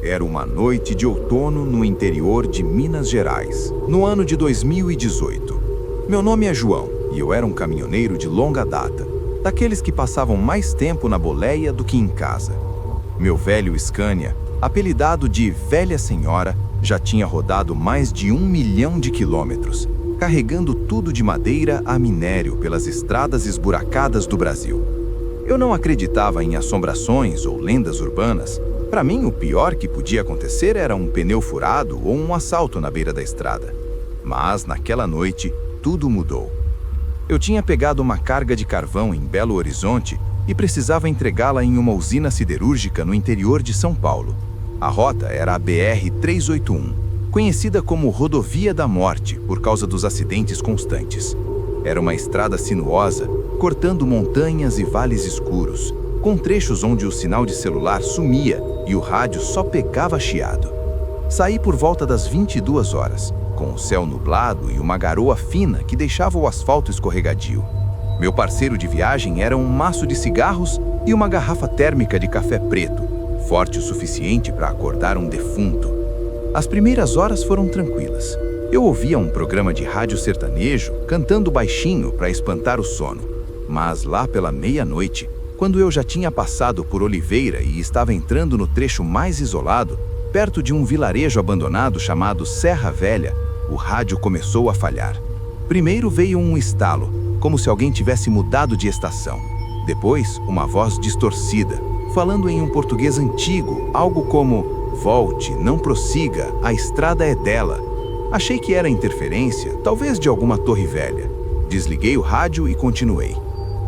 Era uma noite de outono no interior de Minas Gerais, no ano de 2018. Meu nome é João e eu era um caminhoneiro de longa data, daqueles que passavam mais tempo na boleia do que em casa. Meu velho Scania, apelidado de Velha Senhora, já tinha rodado mais de 1 milhão de quilômetros, carregando tudo de madeira a minério pelas estradas esburacadas do Brasil. Eu não acreditava em assombrações ou lendas urbanas. Para mim, o pior que podia acontecer era um pneu furado ou um assalto na beira da estrada. Mas, naquela noite, tudo mudou. Eu tinha pegado uma carga de carvão em Belo Horizonte e precisava entregá-la em uma usina siderúrgica no interior de São Paulo. A rota era a BR-381, conhecida como Rodovia da Morte por causa dos acidentes constantes. Era uma estrada sinuosa, cortando montanhas e vales escuros, com trechos onde o sinal de celular sumia e o rádio só pegava chiado. Saí por volta das 22 horas, com o céu nublado e uma garoa fina que deixava o asfalto escorregadio. Meu parceiro de viagem era um maço de cigarros e uma garrafa térmica de café preto, forte o suficiente para acordar um defunto. As primeiras horas foram tranquilas. Eu ouvia um programa de rádio sertanejo cantando baixinho para espantar o sono. Mas lá pela meia-noite, quando eu já tinha passado por Oliveira e estava entrando no trecho mais isolado, perto de um vilarejo abandonado chamado Serra Velha, o rádio começou a falhar. Primeiro veio um estalo, como se alguém tivesse mudado de estação. Depois, uma voz distorcida, falando em um português antigo, algo como: "Volte, não prossiga, a estrada é dela." Achei que era interferência, talvez de alguma torre velha. Desliguei o rádio e continuei.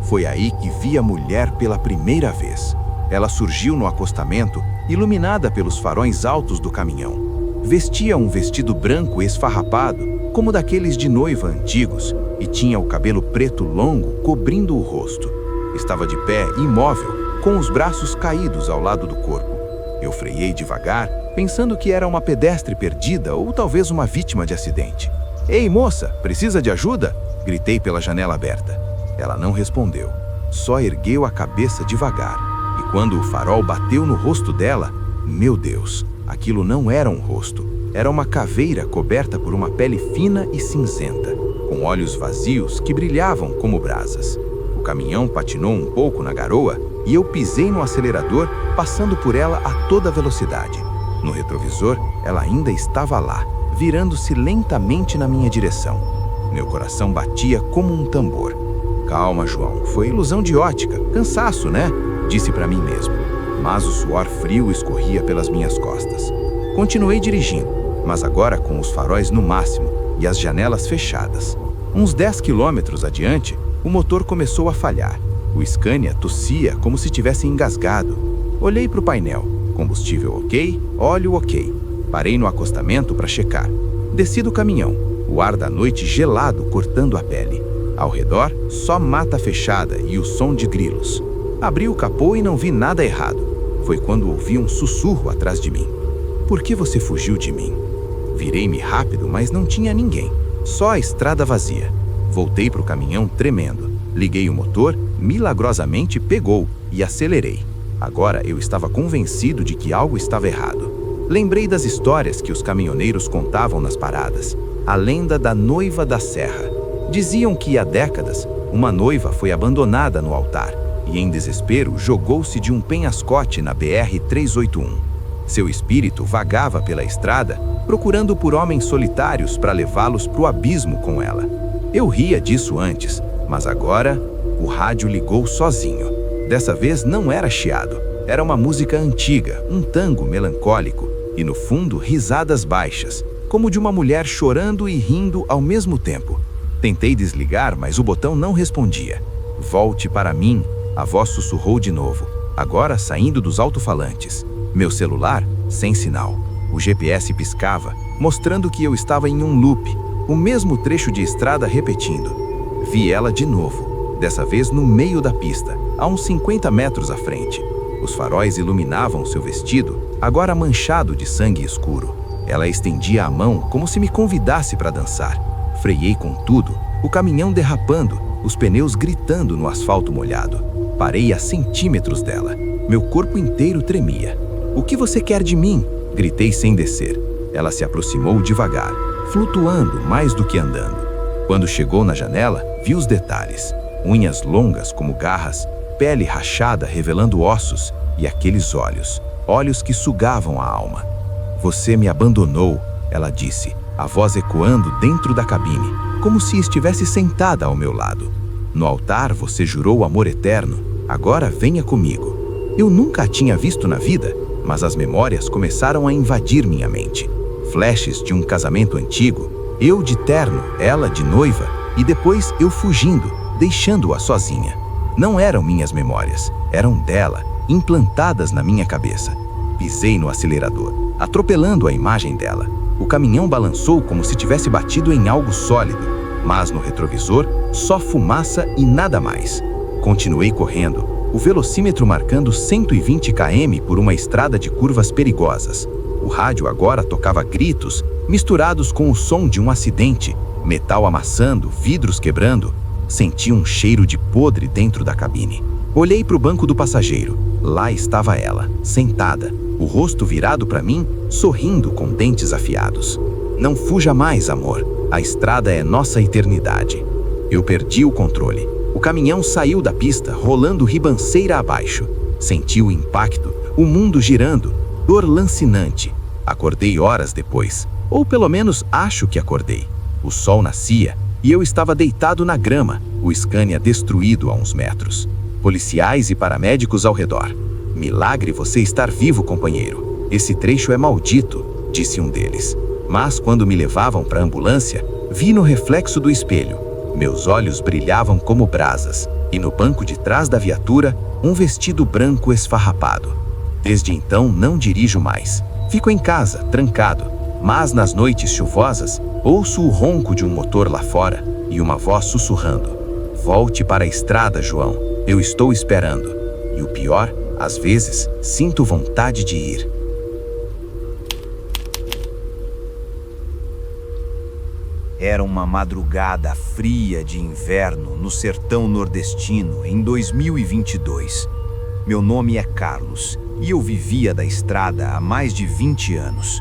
Foi aí que vi a mulher pela primeira vez. Ela surgiu no acostamento, iluminada pelos faróis altos do caminhão. Vestia um vestido branco esfarrapado, como daqueles de noiva antigos, e tinha o cabelo preto longo cobrindo o rosto. Estava de pé, imóvel, com os braços caídos ao lado do corpo. Eu freiei devagar, pensando que era uma pedestre perdida ou talvez uma vítima de acidente. "Ei, moça, precisa de ajuda?" Gritei pela janela aberta. Ela não respondeu, só ergueu a cabeça devagar. E quando o farol bateu no rosto dela, meu Deus, aquilo não era um rosto. Era uma caveira coberta por uma pele fina e cinzenta, com olhos vazios que brilhavam como brasas. O caminhão patinou um pouco na garoa e eu pisei no acelerador, passando por ela a toda velocidade. No retrovisor, ela ainda estava lá, virando-se lentamente na minha direção. Meu coração batia como um tambor. "Calma, João, foi ilusão de ótica, cansaço, né?" Disse para mim mesmo. Mas o suor frio escorria pelas minhas costas. Continuei dirigindo, mas agora com os faróis no máximo e as janelas fechadas. Uns 10 quilômetros adiante, o motor começou a falhar. O Scania tossia como se tivesse engasgado. Olhei para o painel. Combustível ok, óleo ok. Parei no acostamento para checar. Desci do caminhão, o ar da noite gelado cortando a pele. Ao redor, só mata fechada e o som de grilos. Abri o capô e não vi nada errado. Foi quando ouvi um sussurro atrás de mim. "Por que você fugiu de mim?" Virei-me rápido, mas não tinha ninguém. Só a estrada vazia. Voltei para o caminhão tremendo. Liguei o motor, milagrosamente pegou e acelerei. Agora eu estava convencido de que algo estava errado. Lembrei das histórias que os caminhoneiros contavam nas paradas. A lenda da noiva da serra. Diziam que há décadas, uma noiva foi abandonada no altar e, em desespero, jogou-se de um penhascote na BR-381. Seu espírito vagava pela estrada, procurando por homens solitários para levá-los para o abismo com ela. Eu ria disso antes, mas agora o rádio ligou sozinho. Dessa vez não era chiado, era uma música antiga, um tango melancólico, e no fundo risadas baixas, como de uma mulher chorando e rindo ao mesmo tempo. Tentei desligar, mas o botão não respondia. "Volte para mim", a voz sussurrou de novo, agora saindo dos alto-falantes. Meu celular, sem sinal. O GPS piscava, mostrando que eu estava em um loop, o mesmo trecho de estrada repetindo. Vi ela de novo, dessa vez no meio da pista, a uns 50 metros à frente. Os faróis iluminavam seu vestido, agora manchado de sangue escuro. Ela estendia a mão como se me convidasse para dançar. Freiei com tudo, o caminhão derrapando, os pneus gritando no asfalto molhado. Parei a centímetros dela. Meu corpo inteiro tremia. "O que você quer de mim?" Gritei sem descer. Ela se aproximou devagar, flutuando mais do que andando. Quando chegou na janela, vi os detalhes. Unhas longas como garras, pele rachada revelando ossos e aqueles olhos, olhos que sugavam a alma. Você me abandonou, ela disse, a voz ecoando dentro da cabine, como se estivesse sentada ao meu lado. No altar você jurou amor eterno, agora venha comigo. Eu nunca a tinha visto na vida, mas as memórias começaram a invadir minha mente. Flashes de um casamento antigo, eu de terno, ela de noiva, e depois eu fugindo, deixando-a sozinha. Não eram minhas memórias, eram dela, implantadas na minha cabeça. Pisei no acelerador, atropelando a imagem dela. O caminhão balançou como se tivesse batido em algo sólido, mas no retrovisor, só fumaça e nada mais. Continuei correndo, o velocímetro marcando 120 km por uma estrada de curvas perigosas. O rádio agora tocava gritos, misturados com o som de um acidente, metal amassando, vidros quebrando. Senti um cheiro de podre dentro da cabine. Olhei para o banco do passageiro. Lá estava ela, sentada, o rosto virado para mim, sorrindo com dentes afiados. Não fuja mais, amor. A estrada é nossa eternidade. Eu perdi o controle. O caminhão saiu da pista, rolando ribanceira abaixo. Senti o impacto, o mundo girando, dor lancinante. Acordei horas depois, ou pelo menos acho que acordei. O sol nascia e eu estava deitado na grama, o Scania destruído a uns metros. Policiais e paramédicos ao redor. Milagre você estar vivo, companheiro. Esse trecho é maldito, disse um deles. Mas quando me levavam para a ambulância, vi no reflexo do espelho. Meus olhos brilhavam como brasas, e no banco de trás da viatura, um vestido branco esfarrapado. Desde então não dirijo mais. Fico em casa, trancado, mas nas noites chuvosas, ouço o ronco de um motor lá fora e uma voz sussurrando. Volte para a estrada, João. Eu estou esperando. E o pior, às vezes, sinto vontade de ir. Era uma madrugada fria de inverno no sertão nordestino em 2022. Meu nome é Carlos e eu vivia da estrada há mais de 20 anos.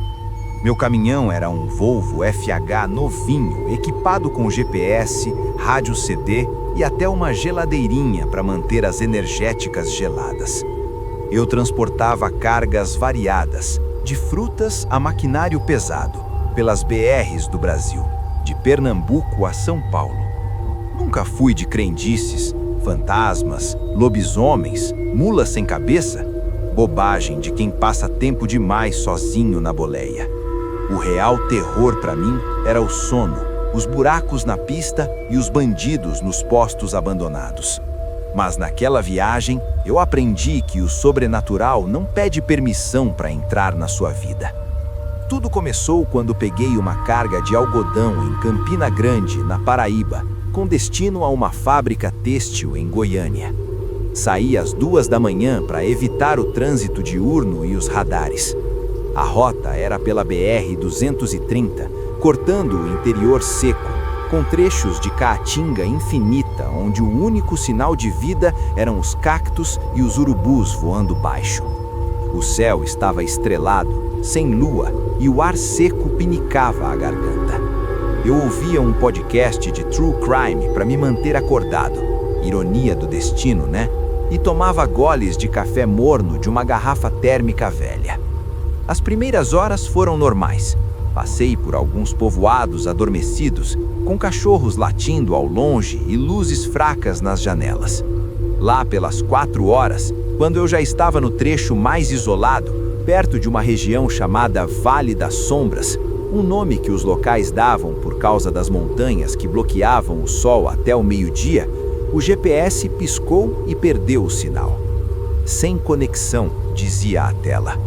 Meu caminhão era um Volvo FH novinho, equipado com GPS, rádio CD e até uma geladeirinha para manter as energéticas geladas. Eu transportava cargas variadas, de frutas a maquinário pesado, pelas BRs do Brasil, de Pernambuco a São Paulo. Nunca fui de crendices, fantasmas, lobisomens, mulas sem cabeça, bobagem de quem passa tempo demais sozinho na boleia. O real terror para mim era o sono, os buracos na pista e os bandidos nos postos abandonados. Mas naquela viagem, eu aprendi que o sobrenatural não pede permissão para entrar na sua vida. Tudo começou quando peguei uma carga de algodão em Campina Grande, na Paraíba, com destino a uma fábrica têxtil em Goiânia. Saí às 2 da manhã para evitar o trânsito diurno e os radares. A rota era pela BR-230, cortando o interior seco, com trechos de caatinga infinita, onde o único sinal de vida eram os cactos e os urubus voando baixo. O céu estava estrelado, sem lua, e o ar seco pinicava a garganta. Eu ouvia um podcast de True Crime para me manter acordado, ironia do destino, né? E tomava goles de café morno de uma garrafa térmica velha. As primeiras horas foram normais. Passei por alguns povoados adormecidos, com cachorros latindo ao longe e luzes fracas nas janelas. Lá pelas 4 horas, quando eu já estava no trecho mais isolado, perto de uma região chamada Vale das Sombras, um nome que os locais davam por causa das montanhas que bloqueavam o sol até o meio-dia, o GPS piscou e perdeu o sinal. Sem conexão, dizia a tela.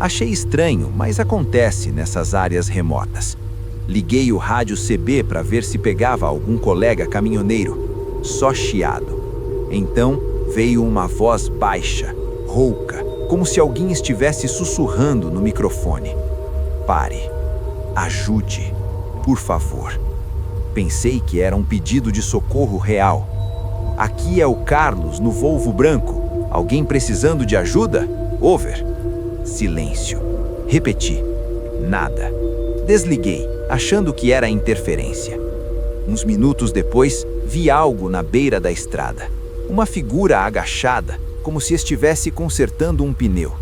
Achei estranho, mas acontece nessas áreas remotas. Liguei o rádio CB para ver se pegava algum colega caminhoneiro. Só chiado. Então veio uma voz baixa, rouca, como se alguém estivesse sussurrando no microfone. Pare. Ajude. Por favor. Pensei que era um pedido de socorro real. Aqui é o Carlos, no Volvo branco. Alguém precisando de ajuda? Over. Silêncio. Repeti. Nada. Desliguei, achando que era interferência. Uns minutos depois, vi algo na beira da estrada. Uma figura agachada, como se estivesse consertando um pneu.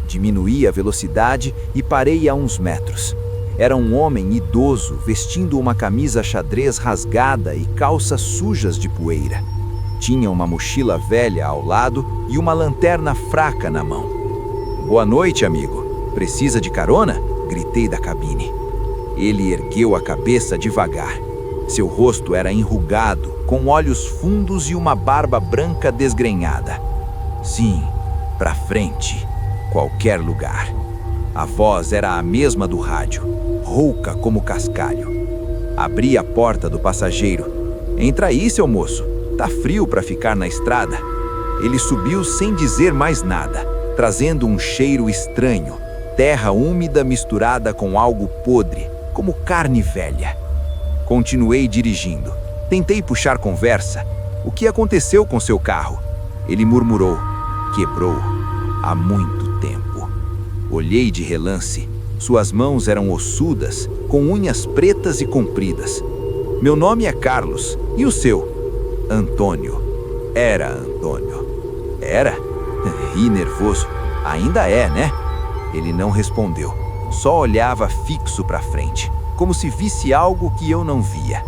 Diminuí a velocidade e parei a uns metros. Era um homem idoso, vestindo uma camisa xadrez rasgada e calças sujas de poeira. Tinha uma mochila velha ao lado e uma lanterna fraca na mão. "Boa noite, amigo. Precisa de carona?" Gritei da cabine. Ele ergueu a cabeça devagar. Seu rosto era enrugado, com olhos fundos e uma barba branca desgrenhada. "Sim, pra frente. Qualquer lugar." A voz era a mesma do rádio, rouca como cascalho. Abri a porta do passageiro. "Entra aí, seu moço. Tá frio para ficar na estrada." Ele subiu sem dizer mais nada, trazendo um cheiro estranho, terra úmida misturada com algo podre, como carne velha. Continuei dirigindo. Tentei puxar conversa. "O que aconteceu com seu carro?" Ele murmurou. "Quebrou. Há muito tempo." Olhei de relance. Suas mãos eram ossudas, com unhas pretas e compridas. "Meu nome é Carlos. E o seu?" "Antônio." "Era Antônio." "Era?" Ri nervoso. "Ainda é, né?" Ele não respondeu. Só olhava fixo para frente, como se visse algo que eu não via.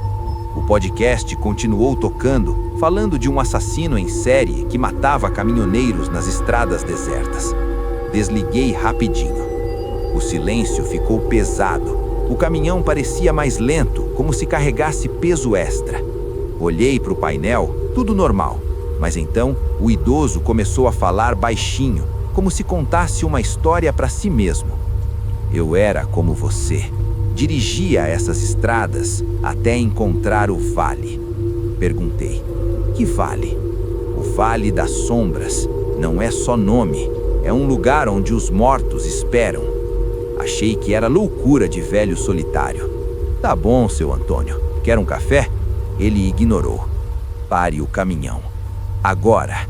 O podcast continuou tocando, falando de um assassino em série que matava caminhoneiros nas estradas desertas. Desliguei rapidinho. O silêncio ficou pesado. O caminhão parecia mais lento, como se carregasse peso extra. Olhei para o painel, tudo normal. Mas então, o idoso começou a falar baixinho, como se contasse uma história para si mesmo. "Eu era como você. Dirigia essas estradas até encontrar o vale." Perguntei. "Que vale?" "O Vale das Sombras. Não é só nome. É um lugar onde os mortos esperam." Achei que era loucura de velho solitário. "Tá bom, seu Antônio. Quer um café?" Ele ignorou. "Pare o caminhão. Agora."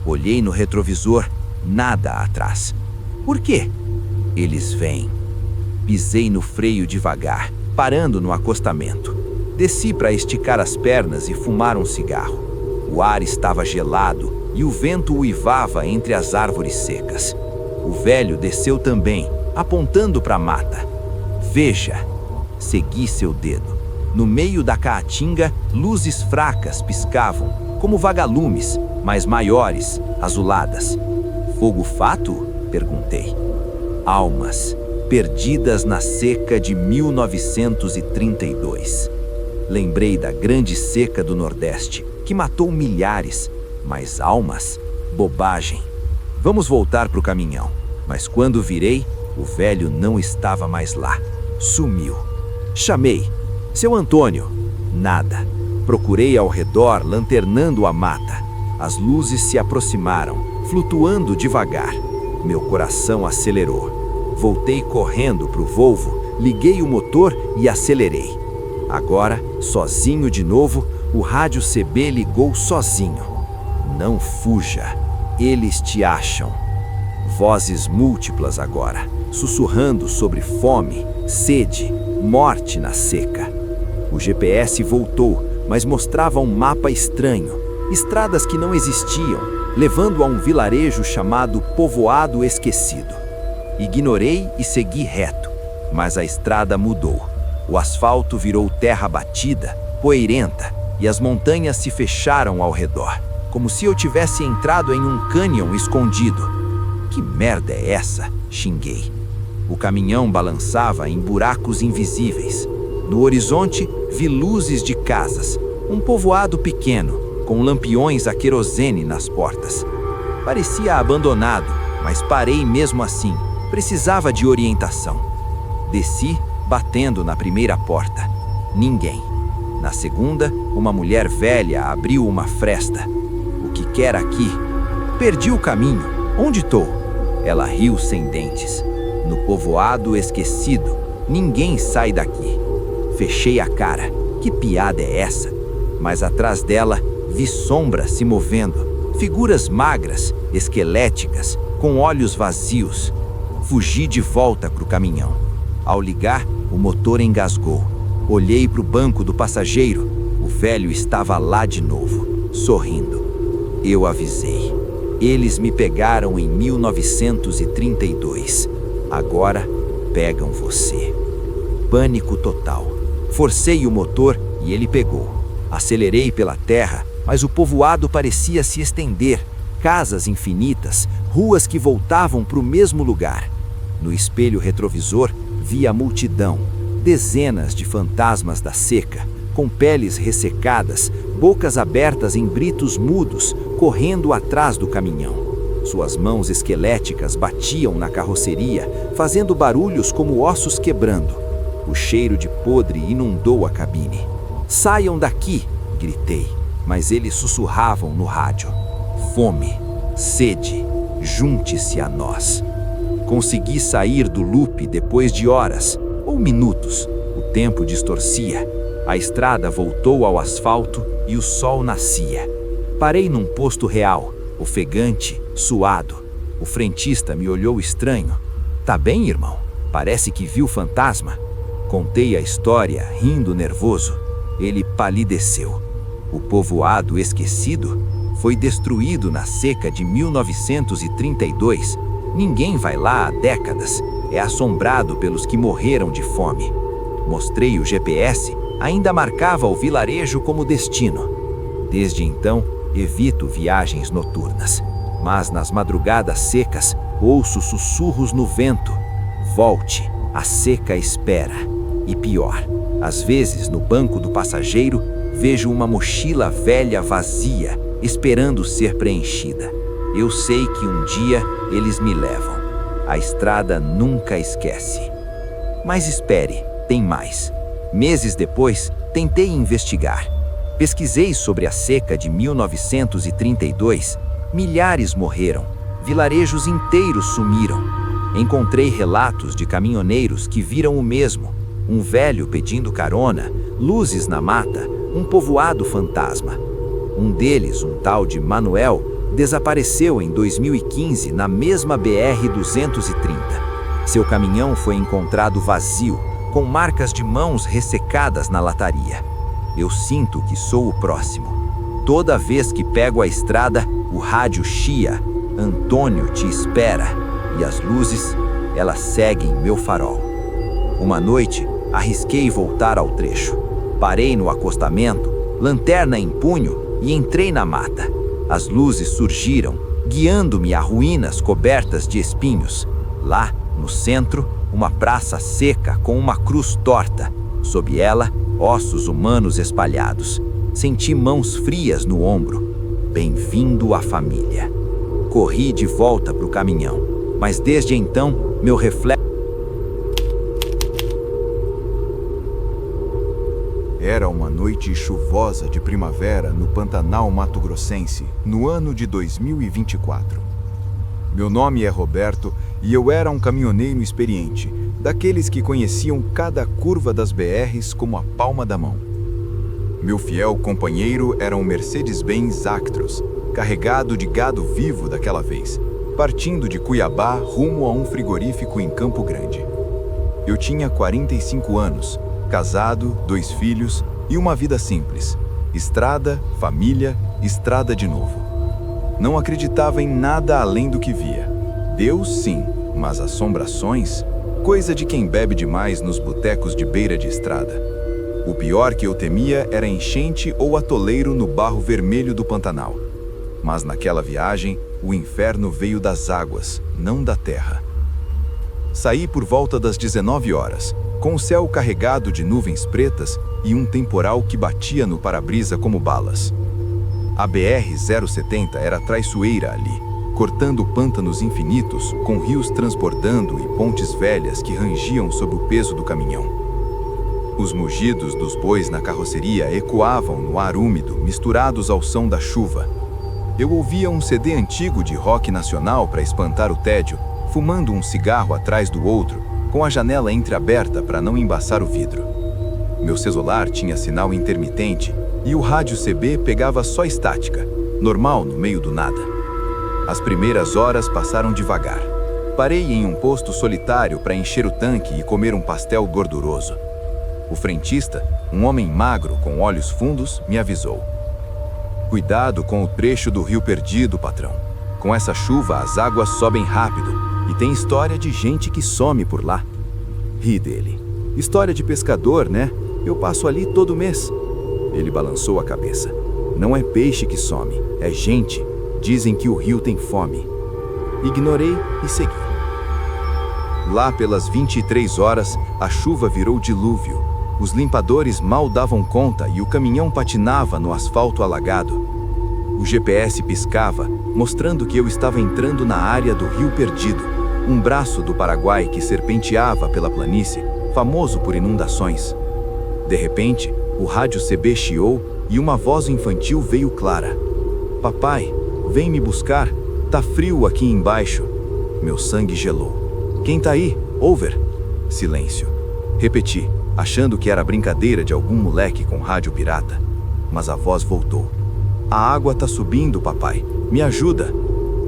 Olhei no retrovisor. Nada atrás. "Por quê?" "Eles vêm." Pisei no freio devagar, parando no acostamento. Desci para esticar as pernas e fumar um cigarro. O ar estava gelado e o vento uivava entre as árvores secas. O velho desceu também, apontando para a mata. "Veja." Segui seu dedo. No meio da caatinga, luzes fracas piscavam, como vagalumes, mas maiores, azuladas. "Fogo fato?" perguntei. "Almas perdidas na seca de 1932. Lembrei da grande seca do Nordeste, que matou milhares, mas almas? Bobagem. Vamos voltar para o caminhão. Mas quando virei, o velho não estava mais lá. Sumiu. Chamei. "Seu Antônio." Nada. Procurei ao redor, lanternando a mata. As luzes se aproximaram, flutuando devagar. Meu coração acelerou. Voltei correndo para o Volvo, liguei o motor e acelerei. Agora, sozinho de novo, o rádio CB ligou sozinho. "Não fuja, eles te acham." Vozes múltiplas agora, sussurrando sobre fome, sede, morte na seca. O GPS voltou, mas mostrava um mapa estranho, estradas que não existiam, levando a um vilarejo chamado Povoado Esquecido. Ignorei e segui reto, mas a estrada mudou. O asfalto virou terra batida, poeirenta, e as montanhas se fecharam ao redor, como se eu tivesse entrado em um cânion escondido. "Que merda é essa?" xinguei. O caminhão balançava em buracos invisíveis. No horizonte, vi luzes de casas, um povoado pequeno, com lampiões a querosene nas portas. Parecia abandonado, mas parei mesmo assim. Precisava de orientação. Desci, batendo na primeira porta. Ninguém. Na segunda, uma mulher velha abriu uma fresta. "O que quer aqui?" "Perdi o caminho. Onde estou?" Ela riu sem dentes. "No Povoado Esquecido. Ninguém sai daqui." Fechei a cara. Que piada é essa? Mas atrás dela, vi sombras se movendo. Figuras magras, esqueléticas, com olhos vazios. Fugi de volta para o caminhão. Ao ligar, o motor engasgou. Olhei para o banco do passageiro. O velho estava lá de novo, sorrindo. Eu avisei. Eles me pegaram em 1932. Agora pegam você. Pânico total. Forcei o motor e ele pegou. Acelerei pela terra, mas o povoado parecia se estender. Casas infinitas, ruas que voltavam para o mesmo lugar. No espelho retrovisor, vi a multidão. Dezenas de fantasmas da seca, com peles ressecadas, bocas abertas em gritos mudos, correndo atrás do caminhão. Suas mãos esqueléticas batiam na carroceria, fazendo barulhos como ossos quebrando. O cheiro de podre inundou a cabine. "Saiam daqui!" gritei, mas eles sussurravam no rádio. "Fome, sede, junte-se a nós." Consegui sair do loop depois de horas ou minutos. O tempo distorcia. A estrada voltou ao asfalto e o sol nascia. Parei num posto real, ofegante, suado. O frentista me olhou estranho. "Tá bem, irmão? Parece que viu fantasma." Contei a história, rindo nervoso. Ele palideceu. O povoado esquecido foi destruído na seca de 1932. Ninguém vai lá há décadas. É assombrado pelos que morreram de fome. Mostrei o GPS, ainda marcava o vilarejo como destino. Desde então, evito viagens noturnas. Mas nas madrugadas secas, ouço sussurros no vento. Volte, a seca espera. E pior, às vezes no banco do passageiro, vejo uma mochila velha vazia, esperando ser preenchida. Eu sei que um dia eles me levam. A estrada nunca esquece. Mas espere, tem mais. Meses depois, tentei investigar. Pesquisei sobre a seca de 1932. Milhares morreram. Vilarejos inteiros sumiram. Encontrei relatos de caminhoneiros que viram o mesmo. Um velho pedindo carona, luzes na mata, um povoado fantasma. Um deles, um tal de Manuel, desapareceu em 2015 na mesma BR-230. Seu caminhão foi encontrado vazio, com marcas de mãos ressecadas na lataria. Eu sinto que sou o próximo. Toda vez que pego a estrada, o rádio chia. Antônio te espera. E as luzes, elas seguem meu farol. Uma noite, arrisquei voltar ao trecho. Parei no acostamento, lanterna em punho, e entrei na mata. As luzes surgiram, guiando-me a ruínas cobertas de espinhos. Lá, no centro, uma praça seca com uma cruz torta. Sob ela, ossos humanos espalhados. Senti mãos frias no ombro. Bem-vindo à família. Corri de volta para o caminhão, mas desde então, meu reflexo... Era uma noite chuvosa de primavera no Pantanal Mato-Grossense, no ano de 2024. Meu nome é Roberto e eu era um caminhoneiro experiente, daqueles que conheciam cada curva das BRs como a palma da mão. Meu fiel companheiro era um Mercedes-Benz Actros, carregado de gado vivo daquela vez, partindo de Cuiabá rumo a um frigorífico em Campo Grande. Eu tinha 45 anos, casado, 2 filhos e uma vida simples. Estrada, família, estrada de novo. Não acreditava em nada além do que via. Deus, sim, mas assombrações? Coisa de quem bebe demais nos botecos de beira de estrada. O pior que eu temia era enchente ou atoleiro no barro vermelho do Pantanal. Mas naquela viagem, o inferno veio das águas, não da terra. Saí por volta das 19 horas, com o céu carregado de nuvens pretas e um temporal que batia no para-brisa como balas. A BR-070 era traiçoeira ali, cortando pântanos infinitos, com rios transbordando e pontes velhas que rangiam sob o peso do caminhão. Os mugidos dos bois na carroceria ecoavam no ar úmido, misturados ao som da chuva. Eu ouvia um CD antigo de rock nacional para espantar o tédio, fumando um cigarro atrás do outro, com a janela entreaberta para não embaçar o vidro. Meu celular tinha sinal intermitente e o rádio CB pegava só estática, normal no meio do nada. As primeiras horas passaram devagar. Parei em um posto solitário para encher o tanque e comer um pastel gorduroso. O frentista, um homem magro com olhos fundos, me avisou. Cuidado com o trecho do Rio Perdido, patrão. Com essa chuva, as águas sobem rápido e tem história de gente que some por lá. Ri dele. História de pescador, né? Eu passo ali todo mês. Ele balançou a cabeça. Não é peixe que some, é gente. Dizem que o rio tem fome. Ignorei e segui. Lá pelas 23 horas, a chuva virou dilúvio. Os limpadores mal davam conta e o caminhão patinava no asfalto alagado. O GPS piscava, mostrando que eu estava entrando na área do Rio Perdido, um braço do Paraguai que serpenteava pela planície, famoso por inundações. De repente, o rádio CB chiou e uma voz infantil veio clara. Papai, vem me buscar, tá frio aqui embaixo. Meu sangue gelou. Quem tá aí? Over? Silêncio. Repeti, achando que era brincadeira de algum moleque com rádio pirata. Mas a voz voltou. A água tá subindo, papai. Me ajuda.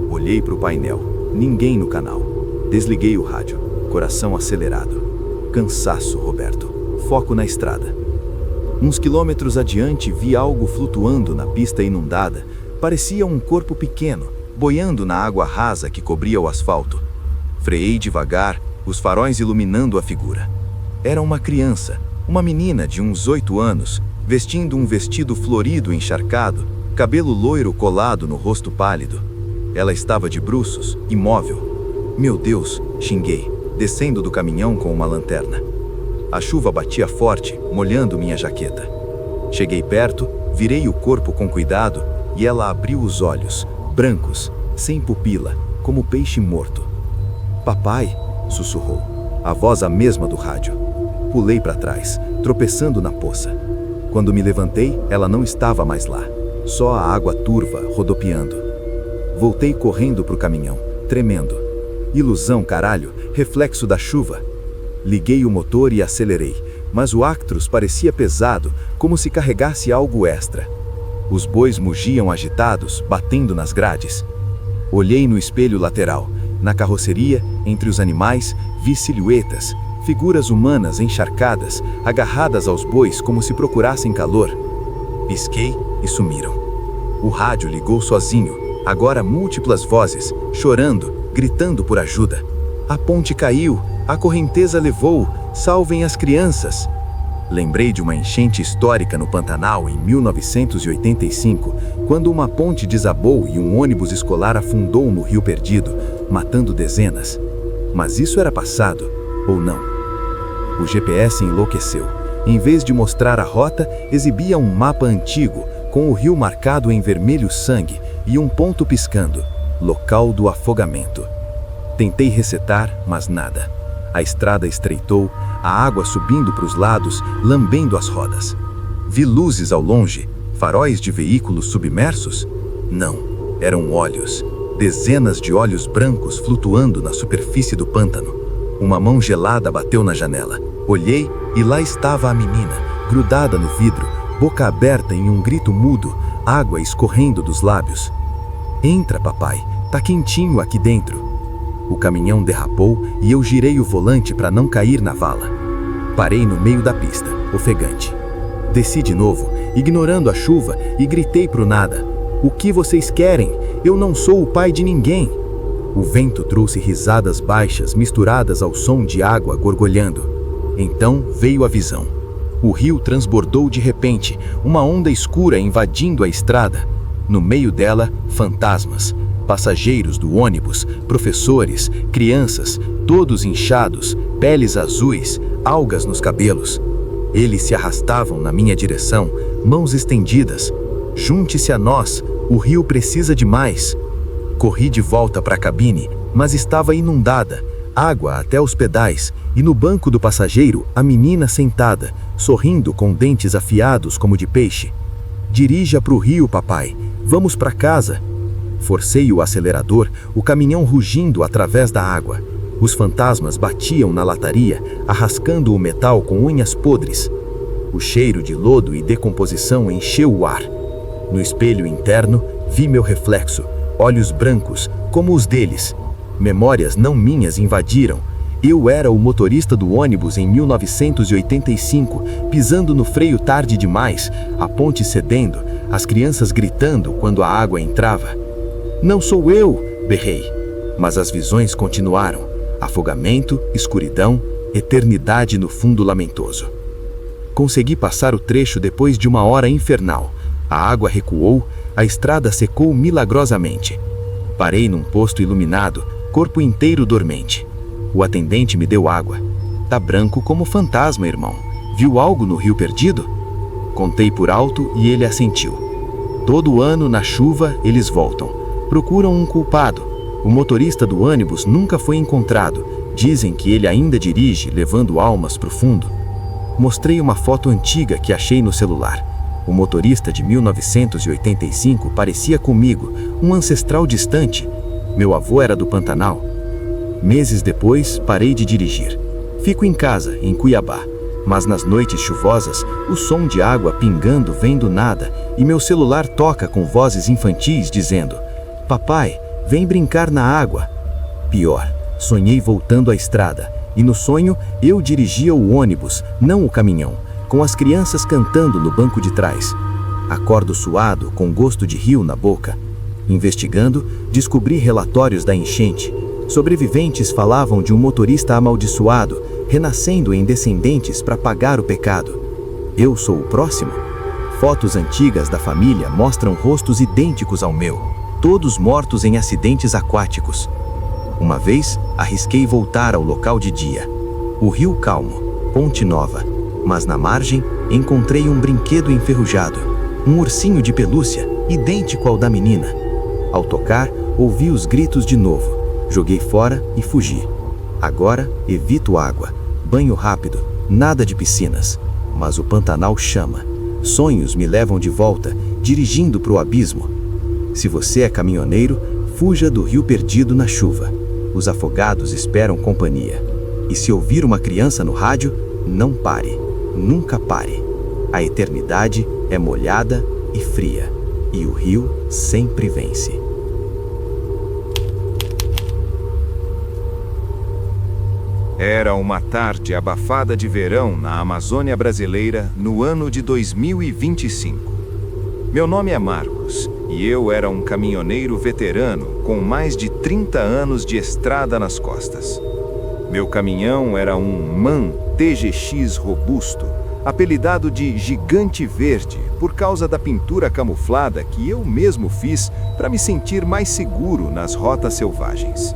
Olhei pro painel. Ninguém no canal. Desliguei o rádio. Coração acelerado. Cansaço, Roberto. Foco na estrada. Uns quilômetros adiante vi algo flutuando na pista inundada. Parecia um corpo pequeno, boiando na água rasa que cobria o asfalto. Freiei devagar, os faróis iluminando a figura. Era uma criança, uma menina de uns 8 anos, vestindo um vestido florido encharcado, cabelo loiro colado no rosto pálido. Ela estava de bruços, imóvel. Meu Deus, xinguei, descendo do caminhão com uma lanterna. A chuva batia forte, molhando minha jaqueta. Cheguei perto, virei o corpo com cuidado e ela abriu os olhos, brancos, sem pupila, como peixe morto. Papai, sussurrou, a voz a mesma do rádio. Pulei para trás, tropeçando na poça. Quando me levantei, ela não estava mais lá. Só a água turva, rodopiando. Voltei correndo pro caminhão, tremendo. Ilusão, caralho, reflexo da chuva. Liguei o motor e acelerei, mas o Actros parecia pesado, como se carregasse algo extra. Os bois mugiam agitados, batendo nas grades. Olhei no espelho lateral. Na carroceria, entre os animais, vi silhuetas, figuras humanas encharcadas, agarradas aos bois como se procurassem calor. Pisquei e sumiram. O rádio ligou sozinho, agora múltiplas vozes, chorando, gritando por ajuda. A ponte caiu, a correnteza levou, salvem as crianças. Lembrei de uma enchente histórica no Pantanal em 1985, quando uma ponte desabou e um ônibus escolar afundou no Rio Perdido, matando dezenas. Mas isso era passado, ou não? O GPS enlouqueceu. Em vez de mostrar a rota, exibia um mapa antigo, com o rio marcado em vermelho sangue e um ponto piscando, local do afogamento. Tentei resetar, mas nada. A estrada estreitou, a água subindo para os lados, lambendo as rodas. Vi luzes ao longe, faróis de veículos submersos? Não, eram olhos. Dezenas de olhos brancos flutuando na superfície do pântano. Uma mão gelada bateu na janela. Olhei e lá estava a menina, grudada no vidro, boca aberta em um grito mudo, água escorrendo dos lábios. Entra, papai, tá quentinho aqui dentro. O caminhão derrapou e eu girei o volante para não cair na vala. Parei no meio da pista, ofegante. Desci de novo, ignorando a chuva, e gritei pro nada. O que vocês querem? Eu não sou o pai de ninguém. O vento trouxe risadas baixas misturadas ao som de água gorgolhando. Então veio a visão. O rio transbordou de repente, uma onda escura invadindo a estrada. No meio dela, fantasmas. Passageiros do ônibus, professores, crianças, todos inchados, peles azuis, algas nos cabelos. Eles se arrastavam na minha direção, mãos estendidas. Junte-se a nós, o rio precisa de mais. Corri de volta para a cabine, mas estava inundada, água até os pedais, e no banco do passageiro, a menina sentada, sorrindo com dentes afiados como de peixe. Dirija para o rio, papai. Vamos para casa. Forcei o acelerador, o caminhão rugindo através da água. Os fantasmas batiam na lataria, arrascando o metal com unhas podres. O cheiro de lodo e decomposição encheu o ar. No espelho interno, vi meu reflexo, olhos brancos, como os deles. Memórias não minhas invadiram. Eu era o motorista do ônibus em 1985, pisando no freio tarde demais, a ponte cedendo, as crianças gritando quando a água entrava. Não sou eu, berrei. Mas as visões continuaram. Afogamento, escuridão, eternidade no fundo lamentoso. Consegui passar o trecho depois de uma hora infernal. A água recuou, a estrada secou milagrosamente. Parei num posto iluminado, corpo inteiro dormente. O atendente me deu água. Tá branco como fantasma, irmão. Viu algo no rio perdido? Contei por alto e ele assentiu. Todo ano, na chuva, eles voltam. Procuram um culpado. O motorista do ônibus nunca foi encontrado. Dizem que ele ainda dirige, levando almas pro fundo. Mostrei uma foto antiga que achei no celular. O motorista de 1985 parecia comigo, um ancestral distante. Meu avô era do Pantanal. Meses depois, parei de dirigir. Fico em casa, em Cuiabá. Mas nas noites chuvosas, o som de água pingando vem do nada e meu celular toca com vozes infantis dizendo: "Papai, vem brincar na água." Pior, sonhei voltando à estrada e no sonho eu dirigia o ônibus, não o caminhão, com as crianças cantando no banco de trás. Acordo suado, com gosto de rio na boca. Investigando, descobri relatórios da enchente. Sobreviventes falavam de um motorista amaldiçoado, renascendo em descendentes para pagar o pecado. Eu sou o próximo? Fotos antigas da família mostram rostos idênticos ao meu, todos mortos em acidentes aquáticos. Uma vez, arrisquei voltar ao local de dia. O rio calmo, ponte nova, mas na margem encontrei um brinquedo enferrujado, um ursinho de pelúcia, idêntico ao da menina. Ao tocar, ouvi os gritos de novo. Joguei fora e fugi. Agora, evito água, banho rápido, nada de piscinas. Mas o Pantanal chama. Sonhos me levam de volta, dirigindo para o abismo. Se você é caminhoneiro, fuja do rio perdido na chuva. Os afogados esperam companhia. E se ouvir uma criança no rádio, não pare, nunca pare. A eternidade é molhada e fria, e o rio sempre vence. Era uma tarde abafada de verão na Amazônia brasileira no ano de 2025. Meu nome é Marcos e eu era um caminhoneiro veterano com mais de 30 anos de estrada nas costas. Meu caminhão era um MAN TGX robusto, apelidado de Gigante Verde por causa da pintura camuflada que eu mesmo fiz para me sentir mais seguro nas rotas selvagens.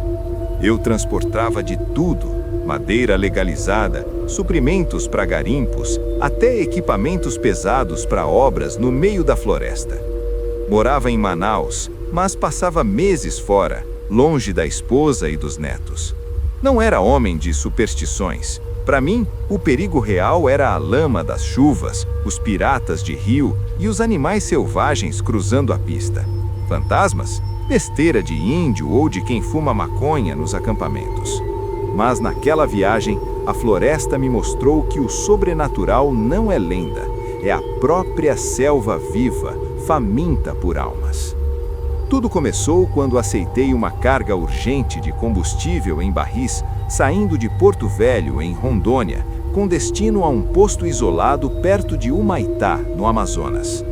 Eu transportava de tudo: madeira legalizada, suprimentos para garimpos, até equipamentos pesados para obras no meio da floresta. Morava em Manaus, mas passava meses fora, longe da esposa e dos netos. Não era homem de superstições. Para mim, o perigo real era a lama das chuvas, os piratas de rio e os animais selvagens cruzando a pista. Fantasmas? Besteira de índio ou de quem fuma maconha nos acampamentos. Mas naquela viagem, a floresta me mostrou que o sobrenatural não é lenda, é a própria selva viva, faminta por almas. Tudo começou quando aceitei uma carga urgente de combustível em barris, saindo de Porto Velho, em Rondônia, com destino a um posto isolado perto de Humaitá, no Amazonas.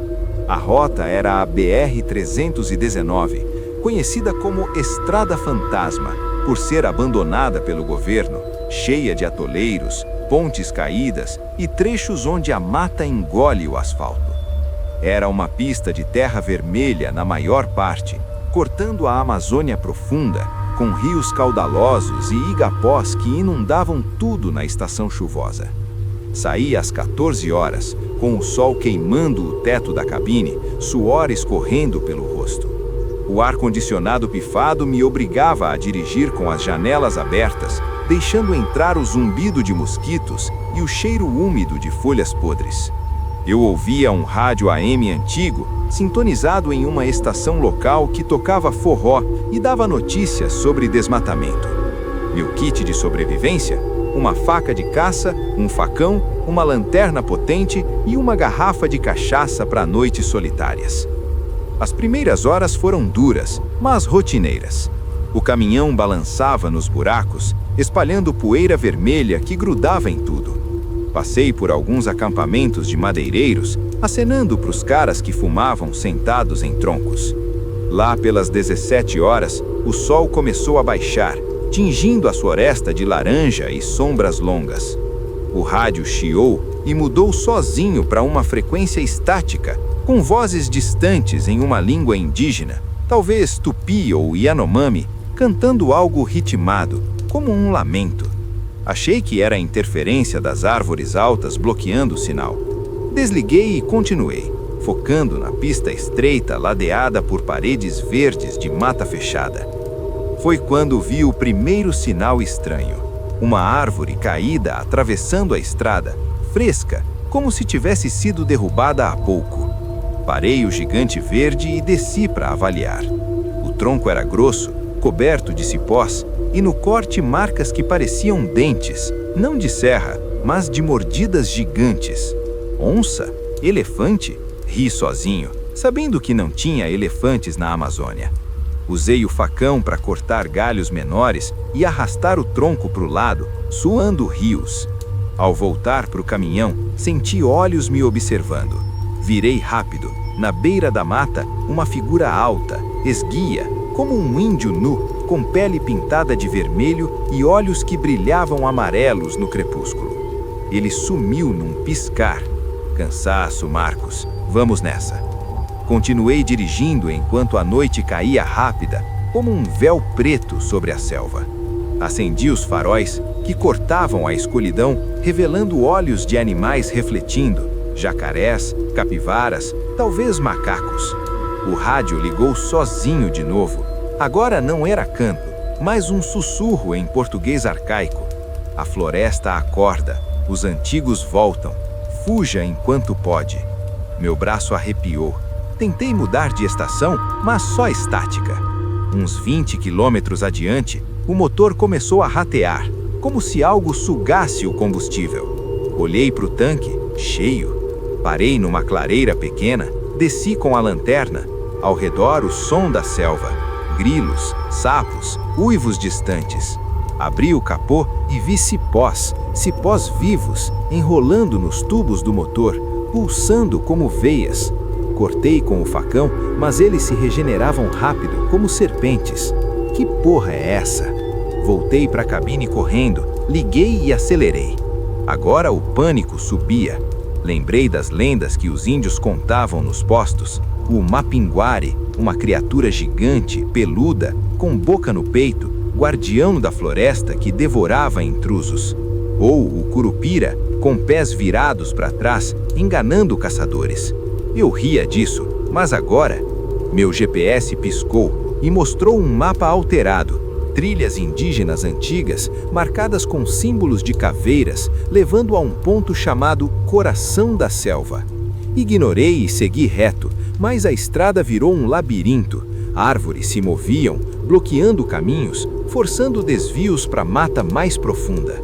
A rota era a BR-319, conhecida como Estrada Fantasma, por ser abandonada pelo governo, cheia de atoleiros, pontes caídas e trechos onde a mata engole o asfalto. Era uma pista de terra vermelha na maior parte, cortando a Amazônia profunda, com rios caudalosos e igapós que inundavam tudo na estação chuvosa. Saí às 14 horas, com o sol queimando o teto da cabine, suor escorrendo pelo rosto. O ar-condicionado pifado me obrigava a dirigir com as janelas abertas, deixando entrar o zumbido de mosquitos e o cheiro úmido de folhas podres. Eu ouvia um rádio AM antigo, sintonizado em uma estação local que tocava forró e dava notícias sobre desmatamento. Meu kit de sobrevivência? Uma faca de caça, um facão, uma lanterna potente e uma garrafa de cachaça para noites solitárias. As primeiras horas foram duras, mas rotineiras. O caminhão balançava nos buracos, espalhando poeira vermelha que grudava em tudo. Passei por alguns acampamentos de madeireiros, acenando para os caras que fumavam sentados em troncos. Lá pelas 17 horas, o sol começou a baixar, tingindo a floresta de laranja e sombras longas. O rádio chiou e mudou sozinho para uma frequência estática, com vozes distantes em uma língua indígena, talvez tupi ou yanomami, cantando algo ritmado, como um lamento. Achei que era a interferência das árvores altas bloqueando o sinal. Desliguei e continuei, focando na pista estreita ladeada por paredes verdes de mata fechada. Foi quando vi o primeiro sinal estranho. Uma árvore caída atravessando a estrada, fresca, como se tivesse sido derrubada há pouco. Parei o gigante verde e desci para avaliar. O tronco era grosso, coberto de cipós, e no corte marcas que pareciam dentes, não de serra, mas de mordidas gigantes. Onça? Elefante? Ri sozinho, sabendo que não tinha elefantes na Amazônia. Usei o facão para cortar galhos menores e arrastar o tronco para o lado, suando rios. Ao voltar para o caminhão, senti olhos me observando. Virei rápido. Na beira da mata, uma figura alta, esguia, como um índio nu, com pele pintada de vermelho e olhos que brilhavam amarelos no crepúsculo. Ele sumiu num piscar. Cansaço, Marcos. Vamos nessa. Continuei dirigindo enquanto a noite caía rápida, como um véu preto sobre a selva. Acendi os faróis, que cortavam a escuridão, revelando olhos de animais refletindo, jacarés, capivaras, talvez macacos. O rádio ligou sozinho de novo. Agora não era canto, mas um sussurro em português arcaico. A floresta acorda, os antigos voltam. Fuja enquanto pode. Meu braço arrepiou. Tentei mudar de estação, mas só estática. Uns 20 quilômetros adiante, o motor começou a ratear, como se algo sugasse o combustível. Olhei para o tanque, cheio. Parei numa clareira pequena, desci com a lanterna. Ao redor, o som da selva. Grilos, sapos, uivos distantes. Abri o capô e vi cipós vivos, enrolando nos tubos do motor, pulsando como veias. Cortei com o facão, mas eles se regeneravam rápido, como serpentes. Que porra é essa? Voltei para a cabine correndo, liguei e acelerei. Agora o pânico subia. Lembrei das lendas que os índios contavam nos postos. O mapinguari, uma criatura gigante, peluda, com boca no peito, guardião da floresta que devorava intrusos. Ou o curupira, com pés virados para trás, enganando caçadores. Eu ria disso, mas agora... Meu GPS piscou e mostrou um mapa alterado. Trilhas indígenas antigas, marcadas com símbolos de caveiras, levando a um ponto chamado Coração da Selva. Ignorei e segui reto, mas a estrada virou um labirinto. Árvores se moviam, bloqueando caminhos, forçando desvios para a mata mais profunda.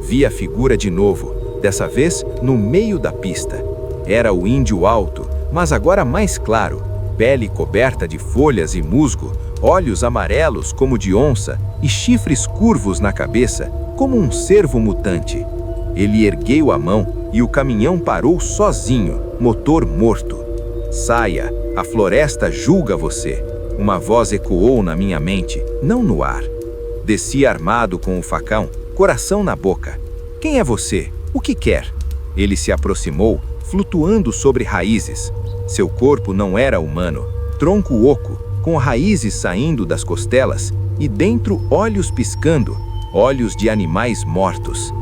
Vi a figura de novo, dessa vez no meio da pista. Era o índio alto, mas agora mais claro, pele coberta de folhas e musgo, olhos amarelos como de onça e chifres curvos na cabeça, como um cervo mutante. Ele ergueu a mão e o caminhão parou sozinho, motor morto. Saia, a floresta julga você. Uma voz ecoou na minha mente, não no ar. Desci armado com o facão, coração na boca. Quem é você? O que quer? Ele se aproximou, flutuando sobre raízes. Seu corpo não era humano, tronco oco, com raízes saindo das costelas e dentro olhos piscando, olhos de animais mortos.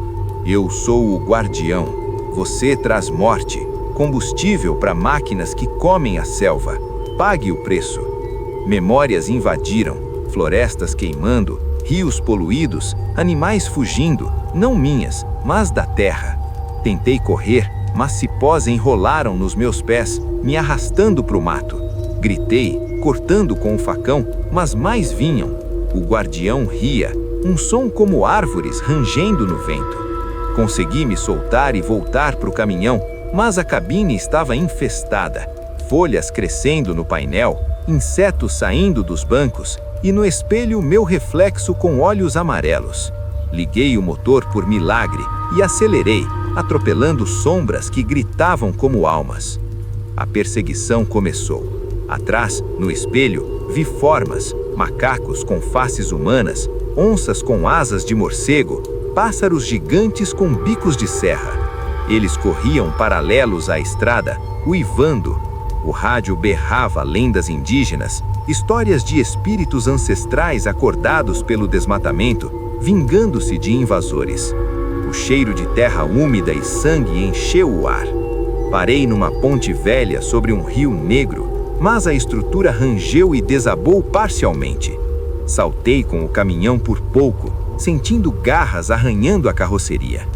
Eu sou o guardião. Você traz morte, combustível para máquinas que comem a selva. Pague o preço. Memórias invadiram, florestas queimando, rios poluídos, animais fugindo, não minhas, mas da terra. Tentei correr, mas cipós enrolaram nos meus pés, me arrastando para o mato. Gritei, cortando com o facão, mas mais vinham. O guardião ria, um som como árvores rangendo no vento. Consegui me soltar e voltar para o caminhão, mas a cabine estava infestada. Folhas crescendo no painel, insetos saindo dos bancos, e no espelho meu reflexo com olhos amarelos. Liguei o motor por milagre e acelerei, atropelando sombras que gritavam como almas. A perseguição começou. Atrás, no espelho, vi formas, macacos com faces humanas, onças com asas de morcego, pássaros gigantes com bicos de serra. Eles corriam paralelos à estrada, uivando. O rádio berrava lendas indígenas, histórias de espíritos ancestrais acordados pelo desmatamento, vingando-se de invasores. O cheiro de terra úmida e sangue encheu o ar. Parei numa ponte velha sobre um rio negro, mas a estrutura rangeu e desabou parcialmente. Saltei com o caminhão por pouco, sentindo garras arranhando a carroceria.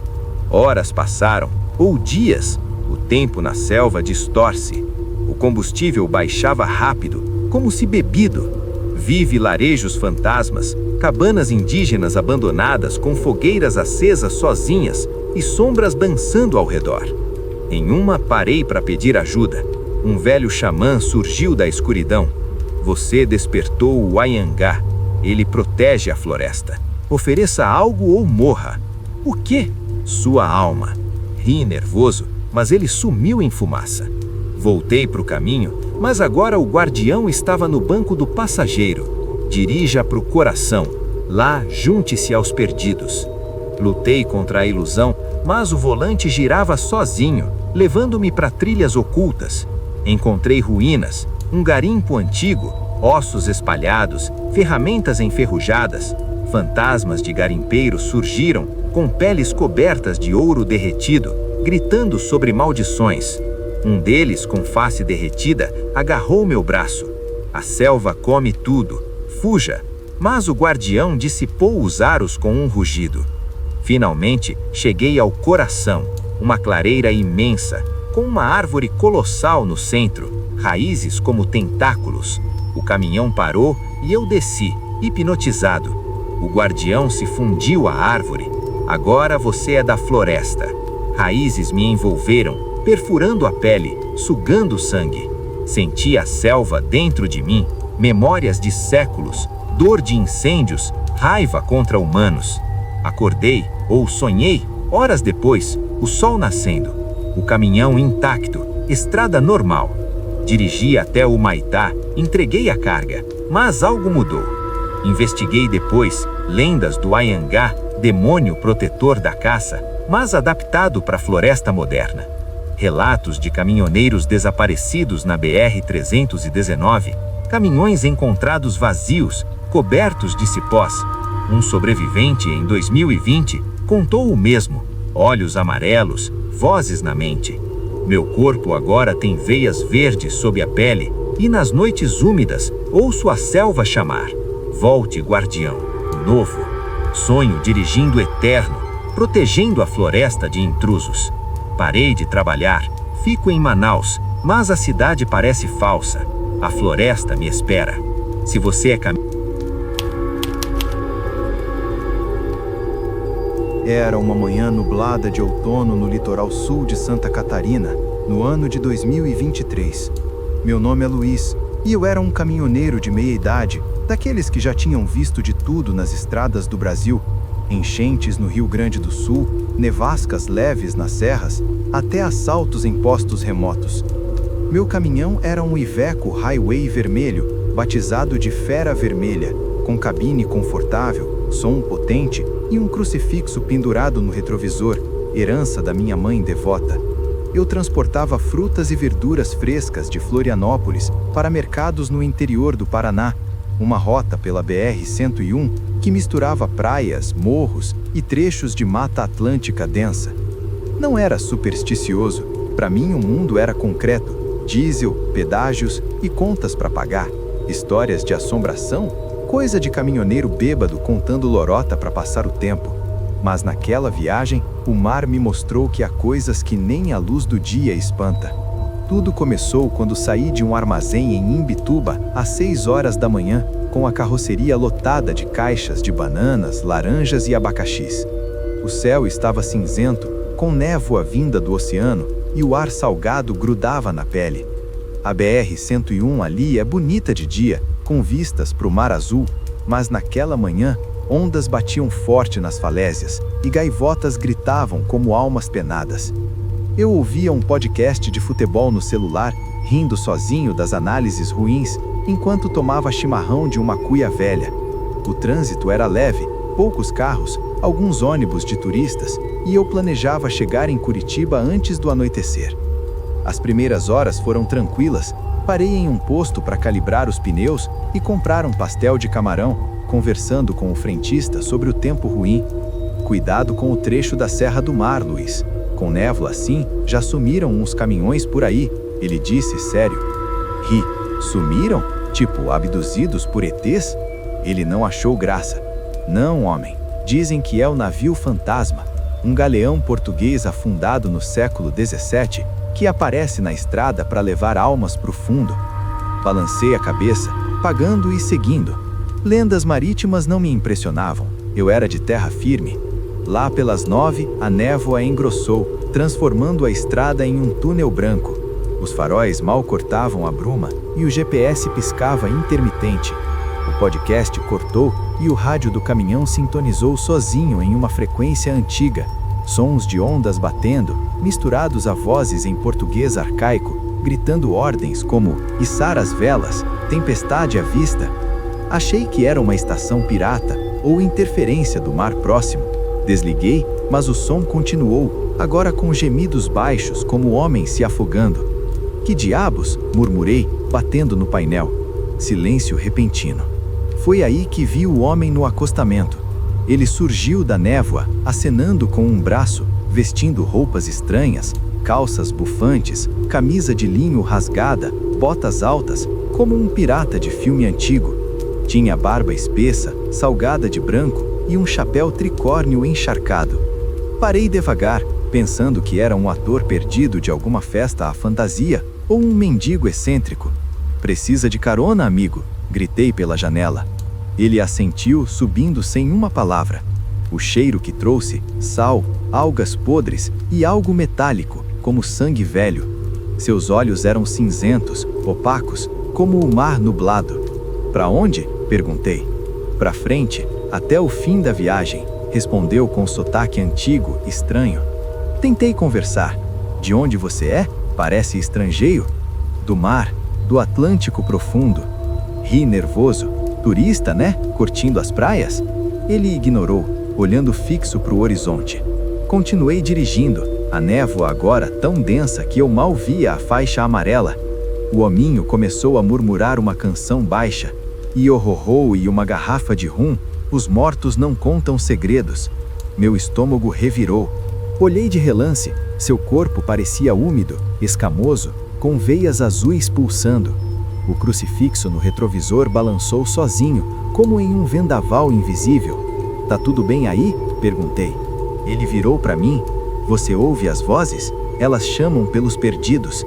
Horas passaram, ou dias. O tempo na selva distorce. O combustível baixava rápido, como se bebido. Vi vilarejos fantasmas, cabanas indígenas abandonadas com fogueiras acesas sozinhas e sombras dançando ao redor. Em uma parei para pedir ajuda. Um velho xamã surgiu da escuridão. Você despertou o Anhangá. Ele protege a floresta. Ofereça algo ou morra. O quê? Sua alma. Ri nervoso, mas ele sumiu em fumaça. Voltei para o caminho, mas agora o guardião estava no banco do passageiro. Dirija para o coração. Lá, junte-se aos perdidos. Lutei contra a ilusão, mas o volante girava sozinho, levando-me para trilhas ocultas. Encontrei ruínas, um garimpo antigo, ossos espalhados, ferramentas enferrujadas. Fantasmas de garimpeiros surgiram, com peles cobertas de ouro derretido, gritando sobre maldições. Um deles, com face derretida, agarrou meu braço. A selva come tudo. Fuja! Mas o guardião dissipou os aros com um rugido. Finalmente, cheguei ao coração, uma clareira imensa, com uma árvore colossal no centro, raízes como tentáculos. O caminhão parou e eu desci, hipnotizado. O guardião se fundiu à árvore. Agora você é da floresta. Raízes me envolveram, perfurando a pele, sugando o sangue. Senti a selva dentro de mim, memórias de séculos, dor de incêndios, raiva contra humanos. Acordei, ou sonhei, horas depois, o sol nascendo. O caminhão intacto, estrada normal. Dirigi até o Maitá, entreguei a carga, mas algo mudou. Investiguei depois lendas do Anhangá, demônio protetor da caça, mas adaptado para a floresta moderna. Relatos de caminhoneiros desaparecidos na BR-319, caminhões encontrados vazios, cobertos de cipós. Um sobrevivente em 2020 contou o mesmo, olhos amarelos, vozes na mente. Meu corpo agora tem veias verdes sob a pele e nas noites úmidas ouço a selva chamar. Volte, guardião, novo. Sonho dirigindo eterno, protegendo a floresta de intrusos. Parei de trabalhar, fico em Manaus, mas a cidade parece falsa. A floresta me espera. Se você é Era uma manhã nublada de outono no litoral sul de Santa Catarina, no ano de 2023. Meu nome é Luiz e eu era um caminhoneiro de meia idade, daqueles que já tinham visto de tudo nas estradas do Brasil, enchentes no Rio Grande do Sul, nevascas leves nas serras, até assaltos em postos remotos. Meu caminhão era um Iveco Highway vermelho, batizado de Fera Vermelha, com cabine confortável, som potente e um crucifixo pendurado no retrovisor, herança da minha mãe devota. Eu transportava frutas e verduras frescas de Florianópolis para mercados no interior do Paraná, uma rota pela BR-101 que misturava praias, morros e trechos de mata atlântica densa. Não era supersticioso, para mim o mundo era concreto, diesel, pedágios e contas para pagar. Histórias de assombração? Coisa de caminhoneiro bêbado contando lorota para passar o tempo. Mas naquela viagem, o mar me mostrou que há coisas que nem a luz do dia espanta. Tudo começou quando saí de um armazém em Imbituba às 6 horas da manhã, com a carroceria lotada de caixas de bananas, laranjas e abacaxis. O céu estava cinzento, com névoa vinda do oceano, e o ar salgado grudava na pele. A BR-101 ali é bonita de dia, com vistas para o mar azul, mas naquela manhã, ondas batiam forte nas falésias e gaivotas gritavam como almas penadas. Eu ouvia um podcast de futebol no celular, rindo sozinho das análises ruins, enquanto tomava chimarrão de uma cuia velha. O trânsito era leve, poucos carros, alguns ônibus de turistas, e eu planejava chegar em Curitiba antes do anoitecer. As primeiras horas foram tranquilas. Parei em um posto para calibrar os pneus e comprar um pastel de camarão, conversando com o frentista sobre o tempo ruim. Cuidado com o trecho da Serra do Mar, Luiz. Com névoa assim, já sumiram uns caminhões por aí, ele disse sério. Ri. Sumiram? Tipo, abduzidos por ETs? Ele não achou graça. Não, homem. Dizem que é o navio Fantasma, um galeão português afundado no século XVII, que aparece na estrada para levar almas para o fundo. Balancei a cabeça, pagando e seguindo. Lendas marítimas não me impressionavam. Eu era de terra firme. Lá pelas 9, a névoa engrossou, transformando a estrada em um túnel branco. Os faróis mal cortavam a bruma e o GPS piscava intermitente. O podcast cortou e o rádio do caminhão sintonizou sozinho em uma frequência antiga. Sons de ondas batendo, misturados a vozes em português arcaico, gritando ordens como içar as velas, tempestade à vista. Achei que era uma estação pirata ou interferência do mar próximo. Desliguei, mas o som continuou, agora com gemidos baixos como homens se afogando. Que diabos? Murmurei, batendo no painel. Silêncio repentino. Foi aí que vi o homem no acostamento. Ele surgiu da névoa, acenando com um braço, vestindo roupas estranhas, calças bufantes, camisa de linho rasgada, botas altas, como um pirata de filme antigo. Tinha barba espessa, salgada de branco e um chapéu tricórnio encharcado. Parei devagar, pensando que era um ator perdido de alguma festa à fantasia ou um mendigo excêntrico. Precisa de carona, amigo? Gritei pela janela. Ele assentiu, subindo sem uma palavra. O cheiro que trouxe, sal, algas podres e algo metálico, como sangue velho. Seus olhos eram cinzentos, opacos, como o mar nublado. Para onde? Perguntei. Para frente, até o fim da viagem, respondeu com sotaque antigo, estranho. Tentei conversar. De onde você é? Parece estrangeiro. Do mar, do Atlântico profundo. Ri nervoso. Turista, né? Curtindo as praias? Ele ignorou, olhando fixo para o horizonte. Continuei dirigindo, a névoa agora tão densa que eu mal via a faixa amarela. O hominho começou a murmurar uma canção baixa. Iohoho e uma garrafa de rum, os mortos não contam segredos. Meu estômago revirou. Olhei de relance, seu corpo parecia úmido, escamoso, com veias azuis pulsando. O crucifixo no retrovisor balançou sozinho, como em um vendaval invisível. Tá tudo bem aí? Perguntei. Ele virou para mim. Você ouve as vozes? Elas chamam pelos perdidos.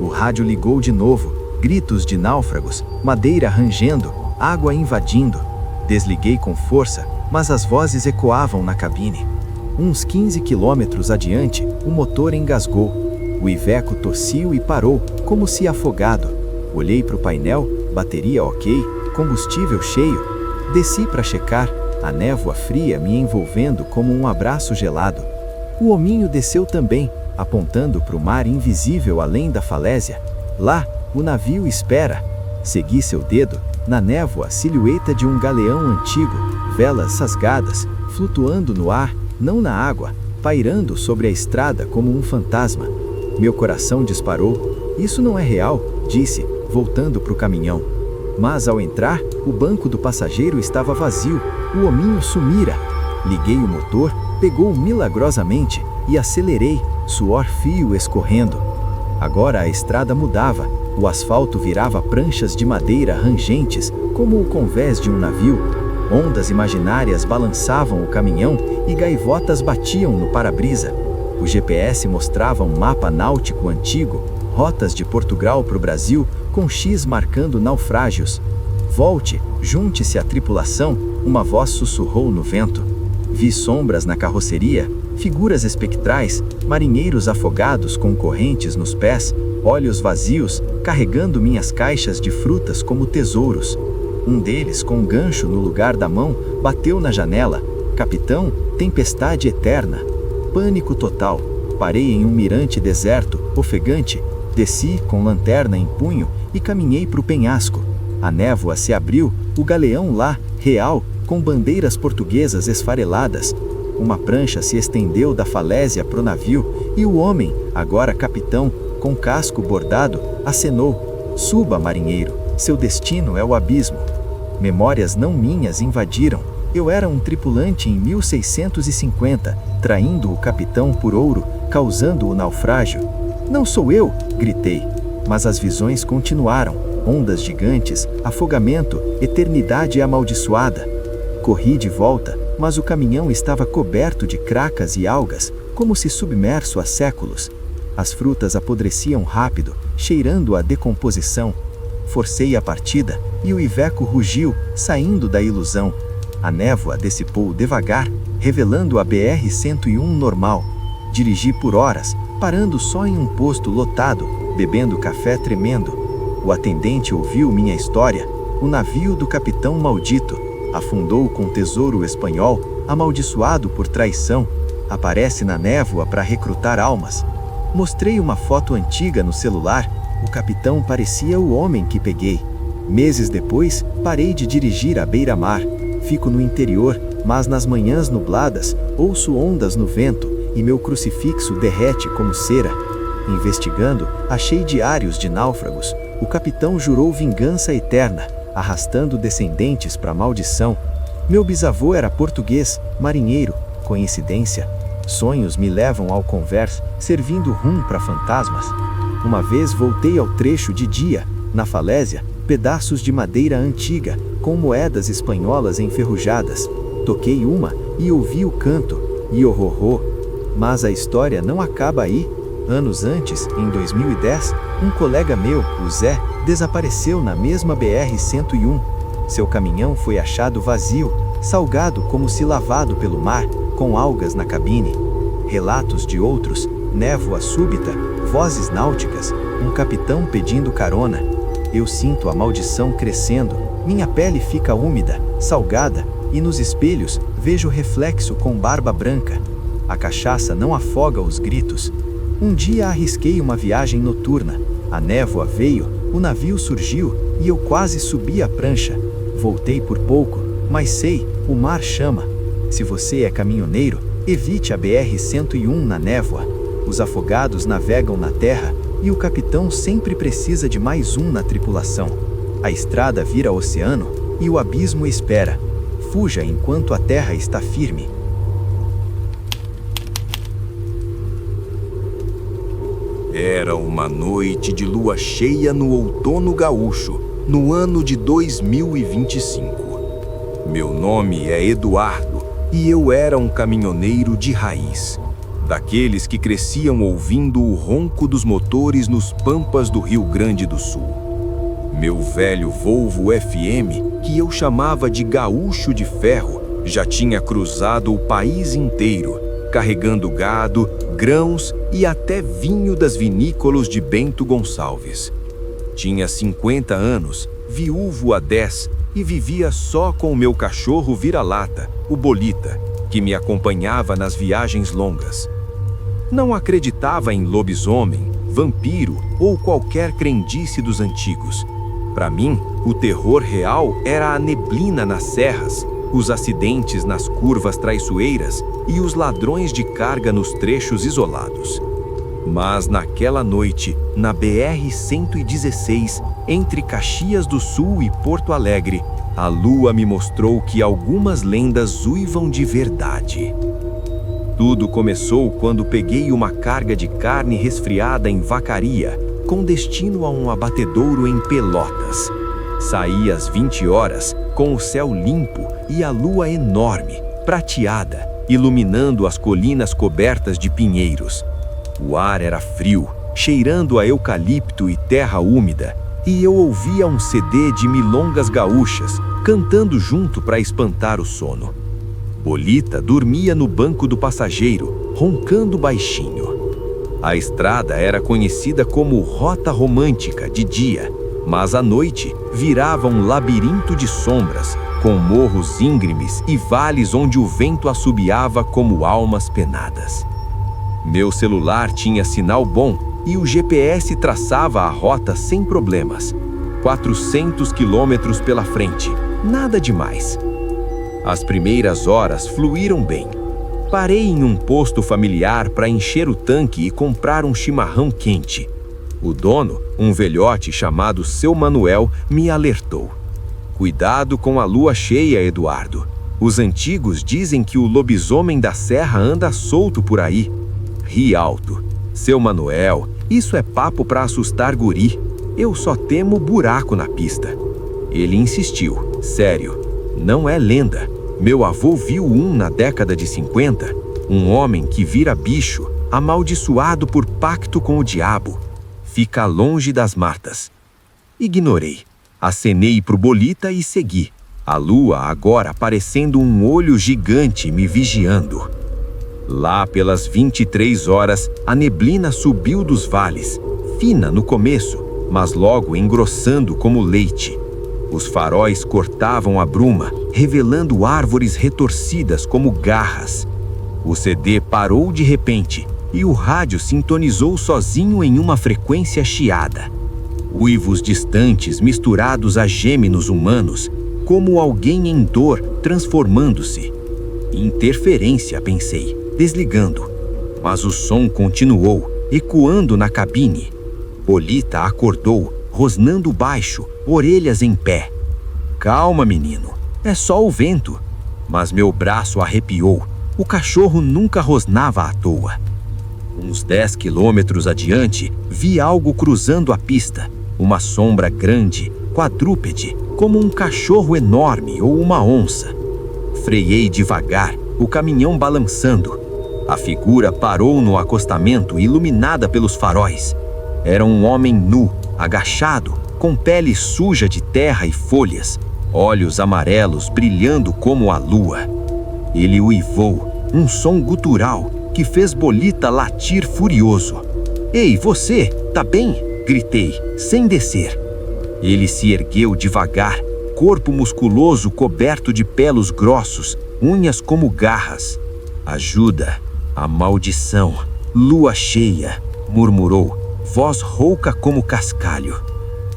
O rádio ligou de novo. Gritos de náufragos, madeira rangendo, água invadindo. Desliguei com força, mas as vozes ecoavam na cabine. Uns 15 quilômetros adiante, o motor engasgou. O Iveco tossiu e parou, como se afogado. Olhei para o painel, bateria ok, combustível cheio. Desci para checar, a névoa fria me envolvendo como um abraço gelado. O hominho desceu também, apontando para o mar invisível além da falésia. Lá, o navio espera. Segui seu dedo, na névoa, silhueta de um galeão antigo, velas rasgadas, flutuando no ar, não na água, pairando sobre a estrada como um fantasma. Meu coração disparou. Isso não é real, disse, voltando para o caminhão. Mas ao entrar, o banco do passageiro estava vazio, o hominho sumira. Liguei o motor, pegou milagrosamente e acelerei, suor frio escorrendo. Agora a estrada mudava, o asfalto virava pranchas de madeira rangentes, como o convés de um navio. Ondas imaginárias balançavam o caminhão e gaivotas batiam no para-brisa. O GPS mostrava um mapa náutico antigo, rotas de Portugal para o Brasil, com X marcando naufrágios. Volte, junte-se à tripulação, uma voz sussurrou no vento. Vi sombras na carroceria, figuras espectrais, marinheiros afogados com correntes nos pés, olhos vazios, carregando minhas caixas de frutas como tesouros. Um deles, com um gancho no lugar da mão, bateu na janela. Capitão, tempestade eterna. Pânico total. Parei em um mirante deserto, ofegante. Desci, com lanterna em punho, e caminhei para o penhasco. A névoa se abriu, o galeão lá, real, com bandeiras portuguesas esfareladas. Uma prancha se estendeu da falésia pro navio, e o homem, agora capitão, com casco bordado, acenou: "Suba, marinheiro, seu destino é o abismo." Memórias não minhas invadiram. Eu era um tripulante em 1650, traindo o capitão por ouro, causando o naufrágio. "Não sou eu!" gritei. Mas as visões continuaram. Ondas gigantes, afogamento, eternidade amaldiçoada. Corri de volta, mas o caminhão estava coberto de cracas e algas, como se submerso há séculos. As frutas apodreciam rápido, cheirando a decomposição. Forcei a partida, e o Iveco rugiu, saindo da ilusão. A névoa dissipou devagar, revelando a BR-101 normal. Dirigi por horas, parando só em um posto lotado, bebendo café tremendo. O atendente ouviu minha história. O navio do capitão maldito afundou com tesouro espanhol, amaldiçoado por traição. Aparece na névoa para recrutar almas. Mostrei uma foto antiga no celular. O capitão parecia o homem que peguei. Meses depois, parei de dirigir à beira-mar. Fico no interior, mas nas manhãs nubladas, ouço ondas no vento e meu crucifixo derrete como cera. Investigando, achei diários de náufragos. O capitão jurou vingança eterna, arrastando descendentes para a maldição. Meu bisavô era português, marinheiro. Coincidência? Sonhos me levam ao convés, servindo rum para fantasmas. Uma vez voltei ao trecho de dia, na falésia, pedaços de madeira antiga, com moedas espanholas enferrujadas. Toquei uma e ouvi o canto, e horrorô. Mas a história não acaba aí. Anos antes, em 2010, um colega meu, o Zé, desapareceu na mesma BR-101. Seu caminhão foi achado vazio, salgado como se lavado pelo mar, com algas na cabine. Relatos de outros, névoa súbita, vozes náuticas, um capitão pedindo carona. Eu sinto a maldição crescendo, minha pele fica úmida, salgada, e nos espelhos vejo reflexo com barba branca. A cachaça não afoga os gritos. Um dia arrisquei uma viagem noturna. A névoa veio, o navio surgiu e eu quase subi a prancha. Voltei por pouco, mas sei, o mar chama. Se você é caminhoneiro, evite a BR-101 na névoa. Os afogados navegam na terra e o capitão sempre precisa de mais um na tripulação. A estrada vira oceano e o abismo espera. Fuja enquanto a terra está firme. Era uma noite de lua cheia no outono gaúcho, no ano de 2025. Meu nome é Eduardo e eu era um caminhoneiro de raiz, daqueles que cresciam ouvindo o ronco dos motores nos pampas do Rio Grande do Sul. Meu velho Volvo FM, que eu chamava de Gaúcho de Ferro, já tinha cruzado o país inteiro, carregando gado, grãos e até vinho das vinícolas de Bento Gonçalves. Tinha 50 anos, viúvo há 10, e vivia só com o meu cachorro vira-lata, o Bolita, que me acompanhava nas viagens longas. Não acreditava em lobisomem, vampiro ou qualquer crendice dos antigos. Para mim, o terror real era a neblina nas serras, os acidentes nas curvas traiçoeiras e os ladrões de carga nos trechos isolados. Mas naquela noite, na BR-116, entre Caxias do Sul e Porto Alegre, a lua me mostrou que algumas lendas uivam de verdade. Tudo começou quando peguei uma carga de carne resfriada em Vacaria, com destino a um abatedouro em Pelotas. Saí às 20 horas, com o céu limpo e a lua enorme, prateada, iluminando as colinas cobertas de pinheiros. O ar era frio, cheirando a eucalipto e terra úmida, e eu ouvia um CD de milongas gaúchas, cantando junto para espantar o sono. Bolita dormia no banco do passageiro, roncando baixinho. A estrada era conhecida como Rota Romântica de dia, Mas a noite virava um labirinto de sombras, com morros íngremes e vales onde o vento assobiava como almas penadas. Meu celular tinha sinal bom e o GPS traçava a rota sem problemas. 400 quilômetros pela frente, nada demais. As primeiras horas fluíram bem. Parei em um posto familiar para encher o tanque e comprar um chimarrão quente. O dono, um velhote chamado Seu Manuel, me alertou. Cuidado com a lua cheia, Eduardo. Os antigos dizem que o lobisomem da serra anda solto por aí. Ri alto. Seu Manuel, isso é papo para assustar guri. Eu só temo buraco na pista. Ele insistiu. Sério, não é lenda. Meu avô viu um na década de 50. Um homem que vira bicho, amaldiçoado por pacto com o diabo. Fica longe das matas. Ignorei. Acenei pro Bolita e segui. A lua agora parecendo um olho gigante me vigiando. Lá pelas 23 horas, a neblina subiu dos vales, fina no começo, mas logo engrossando como leite. Os faróis cortavam a bruma, revelando árvores retorcidas como garras. O CD parou de repente e o rádio sintonizou sozinho em uma frequência chiada. Uivos distantes misturados a gêmeos humanos, como alguém em dor transformando-se. Interferência, pensei, desligando. Mas o som continuou, ecoando na cabine. Bolita acordou, rosnando baixo, orelhas em pé. Calma, menino, é só o vento. Mas meu braço arrepiou. O cachorro nunca rosnava à toa. Uns 10 quilômetros adiante, vi algo cruzando a pista. Uma sombra grande, quadrúpede, como um cachorro enorme ou uma onça. Freiei devagar, o caminhão balançando. A figura parou no acostamento, iluminada pelos faróis. Era um homem nu, agachado, com pele suja de terra e folhas, olhos amarelos brilhando como a lua. Ele uivou, um som gutural que fez Bolita latir furioso. Ei, você, tá bem? Gritei, sem descer. Ele se ergueu devagar, corpo musculoso coberto de pelos grossos, unhas como garras. Ajuda, a maldição, lua cheia, murmurou, voz rouca como cascalho.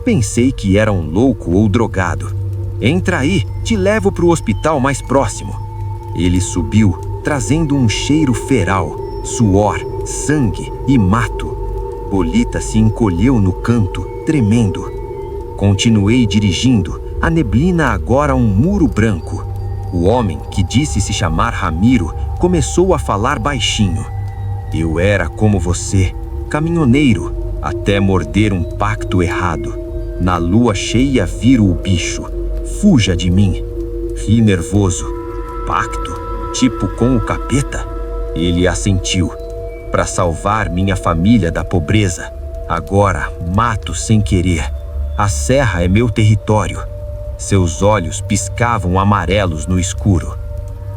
Pensei que era um louco ou drogado. Entra aí, te levo para o hospital mais próximo. Ele subiu, trazendo um cheiro feral, suor, sangue e mato. Bolita se encolheu no canto, tremendo. Continuei dirigindo, a neblina agora um muro branco. O homem, que disse se chamar Ramiro, começou a falar baixinho. Eu era como você, caminhoneiro, até morder um pacto errado. Na lua cheia viro o bicho. Fuja de mim. Ri nervoso. Pacto? Tipo com o capeta? Ele assentiu. Para salvar minha família da pobreza, agora mato sem querer. A serra é meu território. Seus olhos piscavam amarelos no escuro.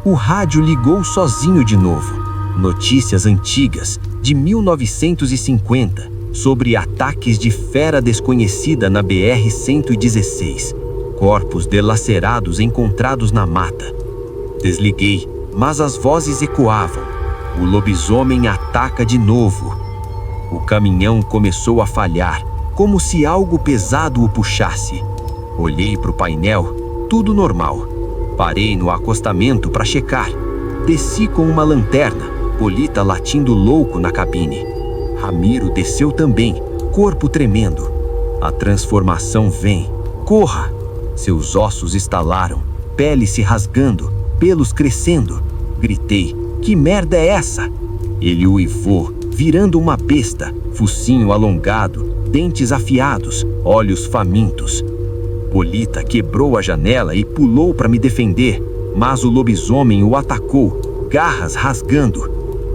O rádio ligou sozinho de novo. Notícias antigas, de 1950, sobre ataques de fera desconhecida na BR-116. Corpos delacerados encontrados na mata. Desliguei, mas as vozes ecoavam. O lobisomem ataca de novo. O caminhão começou a falhar, como se algo pesado o puxasse. Olhei para o painel, tudo normal. Parei no acostamento para checar. Desci com uma lanterna, Bolita latindo louco na cabine. Ramiro desceu também, corpo tremendo. A transformação vem. Corra! Seus ossos estalaram, pele se rasgando, pelos crescendo. Gritei, que merda é essa? Ele uivou, virando uma besta, focinho alongado, dentes afiados, olhos famintos. Bolita quebrou a janela e pulou para me defender, mas o lobisomem o atacou, garras rasgando.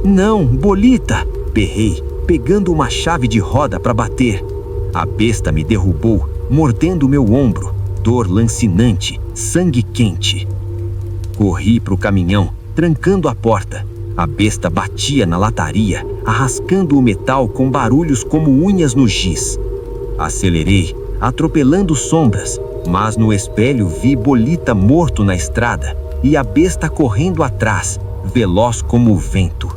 Não, Bolita! Berrei, pegando uma chave de roda para bater. A besta me derrubou, mordendo meu ombro, dor lancinante, sangue quente. Corri para o caminhão, trancando a porta. A besta batia na lataria, arrascando o metal com barulhos como unhas no giz. Acelerei, atropelando sombras, mas no espelho vi Bolita morto na estrada e a besta correndo atrás, veloz como o vento.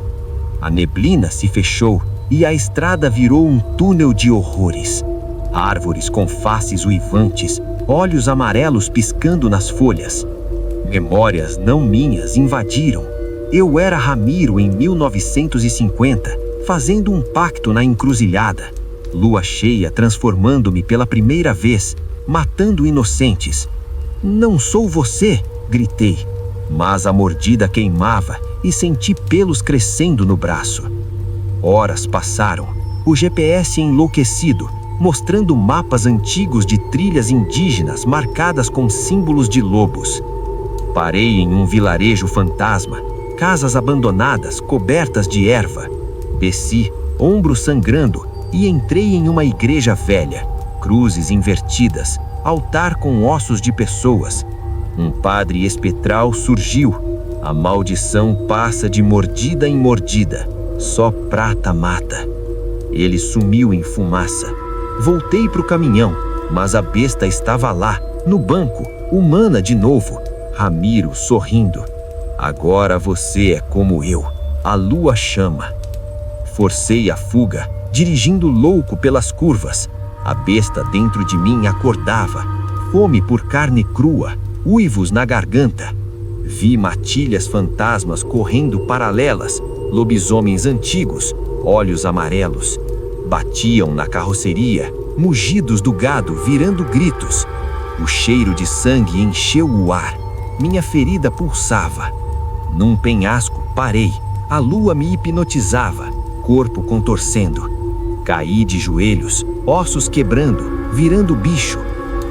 A neblina se fechou e a estrada virou um túnel de horrores. Árvores com faces uivantes, olhos amarelos piscando nas folhas. Memórias não minhas invadiram. Eu era Ramiro em 1950, fazendo um pacto na encruzilhada. Lua cheia transformando-me pela primeira vez, matando inocentes. "Não sou você!" gritei. Mas a mordida queimava e senti pelos crescendo no braço. Horas passaram, o GPS enlouquecido, mostrando mapas antigos de trilhas indígenas marcadas com símbolos de lobos. Parei em um vilarejo fantasma, casas abandonadas cobertas de erva. Desci, ombro sangrando, e entrei em uma igreja velha, cruzes invertidas, altar com ossos de pessoas. Um padre espetral surgiu. A maldição passa de mordida em mordida, só prata mata. Ele sumiu em fumaça. Voltei pro caminhão, mas a besta estava lá, no banco, humana de novo. Ramiro sorrindo. "Agora você é como eu, a lua chama." Forcei a fuga, dirigindo louco pelas curvas. A besta dentro de mim acordava, fome por carne crua, uivos na garganta. Vi matilhas fantasmas correndo paralelas, lobisomens antigos, olhos amarelos. Batiam na carroceria, mugidos do gado virando gritos. O cheiro de sangue encheu o ar. Minha ferida pulsava. Num penhasco, parei. A lua me hipnotizava, corpo contorcendo. Caí de joelhos, ossos quebrando, virando bicho.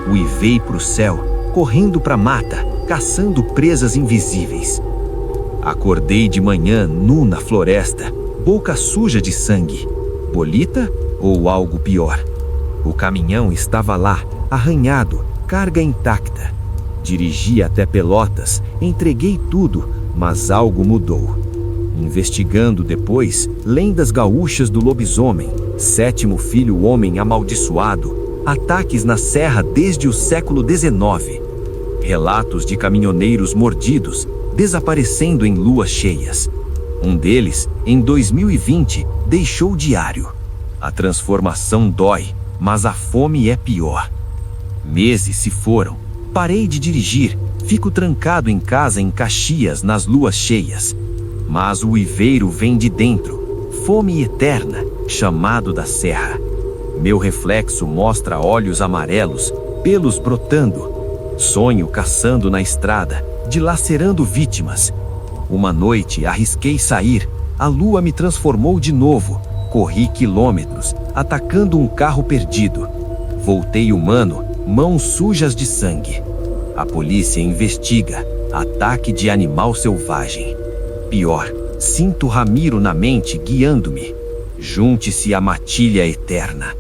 Uivei pro céu, correndo pra mata, caçando presas invisíveis. Acordei de manhã nu na floresta, boca suja de sangue. Bolita ou algo pior? O caminhão estava lá, arranhado, carga intacta. Dirigi até Pelotas, entreguei tudo, mas algo mudou. Investigando depois, lendas gaúchas do lobisomem, sétimo filho homem amaldiçoado, ataques na serra desde o século XIX. Relatos de caminhoneiros mordidos, desaparecendo em luas cheias. Um deles, em 2020, deixou o diário. A transformação dói, mas a fome é pior. Meses se foram. Parei de dirigir, fico trancado em casa em Caxias nas luas cheias. Mas o uiveiro vem de dentro, fome eterna, chamado da serra. Meu reflexo mostra olhos amarelos, pelos brotando. Sonho caçando na estrada, dilacerando vítimas. Uma noite arrisquei sair, a lua me transformou de novo. Corri quilômetros, atacando um carro perdido. Voltei humano, mãos sujas de sangue. A polícia investiga, ataque de animal selvagem. Pior, sinto Ramiro na mente guiando-me. Junte-se à matilha eterna.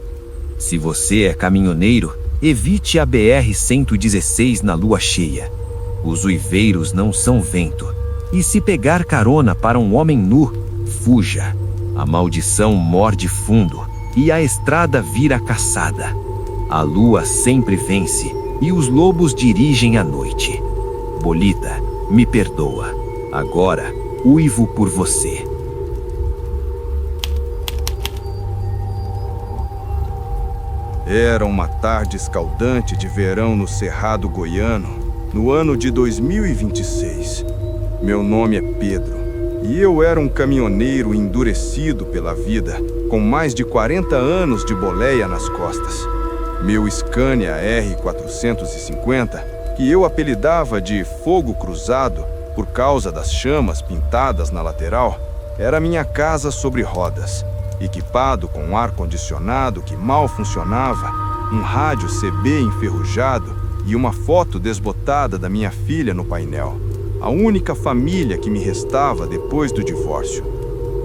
Se você é caminhoneiro, evite a BR-116 na lua cheia. Os uiveiros não são vento. E se pegar carona para um homem nu, fuja. A maldição morde fundo e a estrada vira caçada. A lua sempre vence e os lobos dirigem a noite. Bolita, me perdoa. Agora, uivo por você. Era uma tarde escaldante de verão no Cerrado Goiano, no ano de 2026. Meu nome é Pedro, e eu era um caminhoneiro endurecido pela vida, com mais de 40 anos de boleia nas costas. Meu Scania R450, que eu apelidava de Fogo Cruzado por causa das chamas pintadas na lateral, era minha casa sobre rodas, equipado com um ar-condicionado que mal funcionava, um rádio CB enferrujado e uma foto desbotada da minha filha no painel, a única família que me restava depois do divórcio.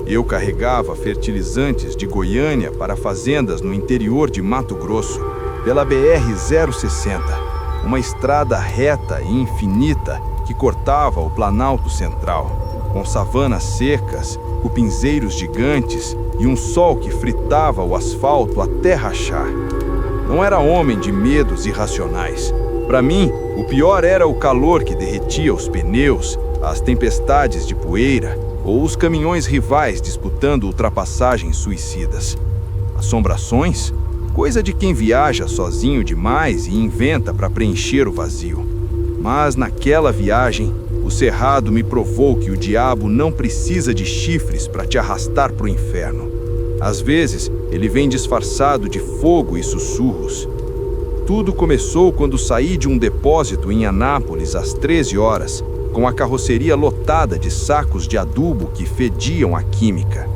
Eu carregava fertilizantes de Goiânia para fazendas no interior de Mato Grosso, pela BR-060, uma estrada reta e infinita que cortava o Planalto Central, com savanas secas, cupinzeiros gigantes e um sol que fritava o asfalto até rachar. Não era homem de medos irracionais. Para mim, o pior era o calor que derretia os pneus, as tempestades de poeira ou os caminhões rivais disputando ultrapassagens suicidas. Assombrações? Coisa de quem viaja sozinho demais e inventa para preencher o vazio. Mas naquela viagem, o Cerrado me provou que o diabo não precisa de chifres para te arrastar para o inferno. Às vezes, ele vem disfarçado de fogo e sussurros. Tudo começou quando saí de um depósito em Anápolis às 13 horas, com a carroceria lotada de sacos de adubo que fediam a química.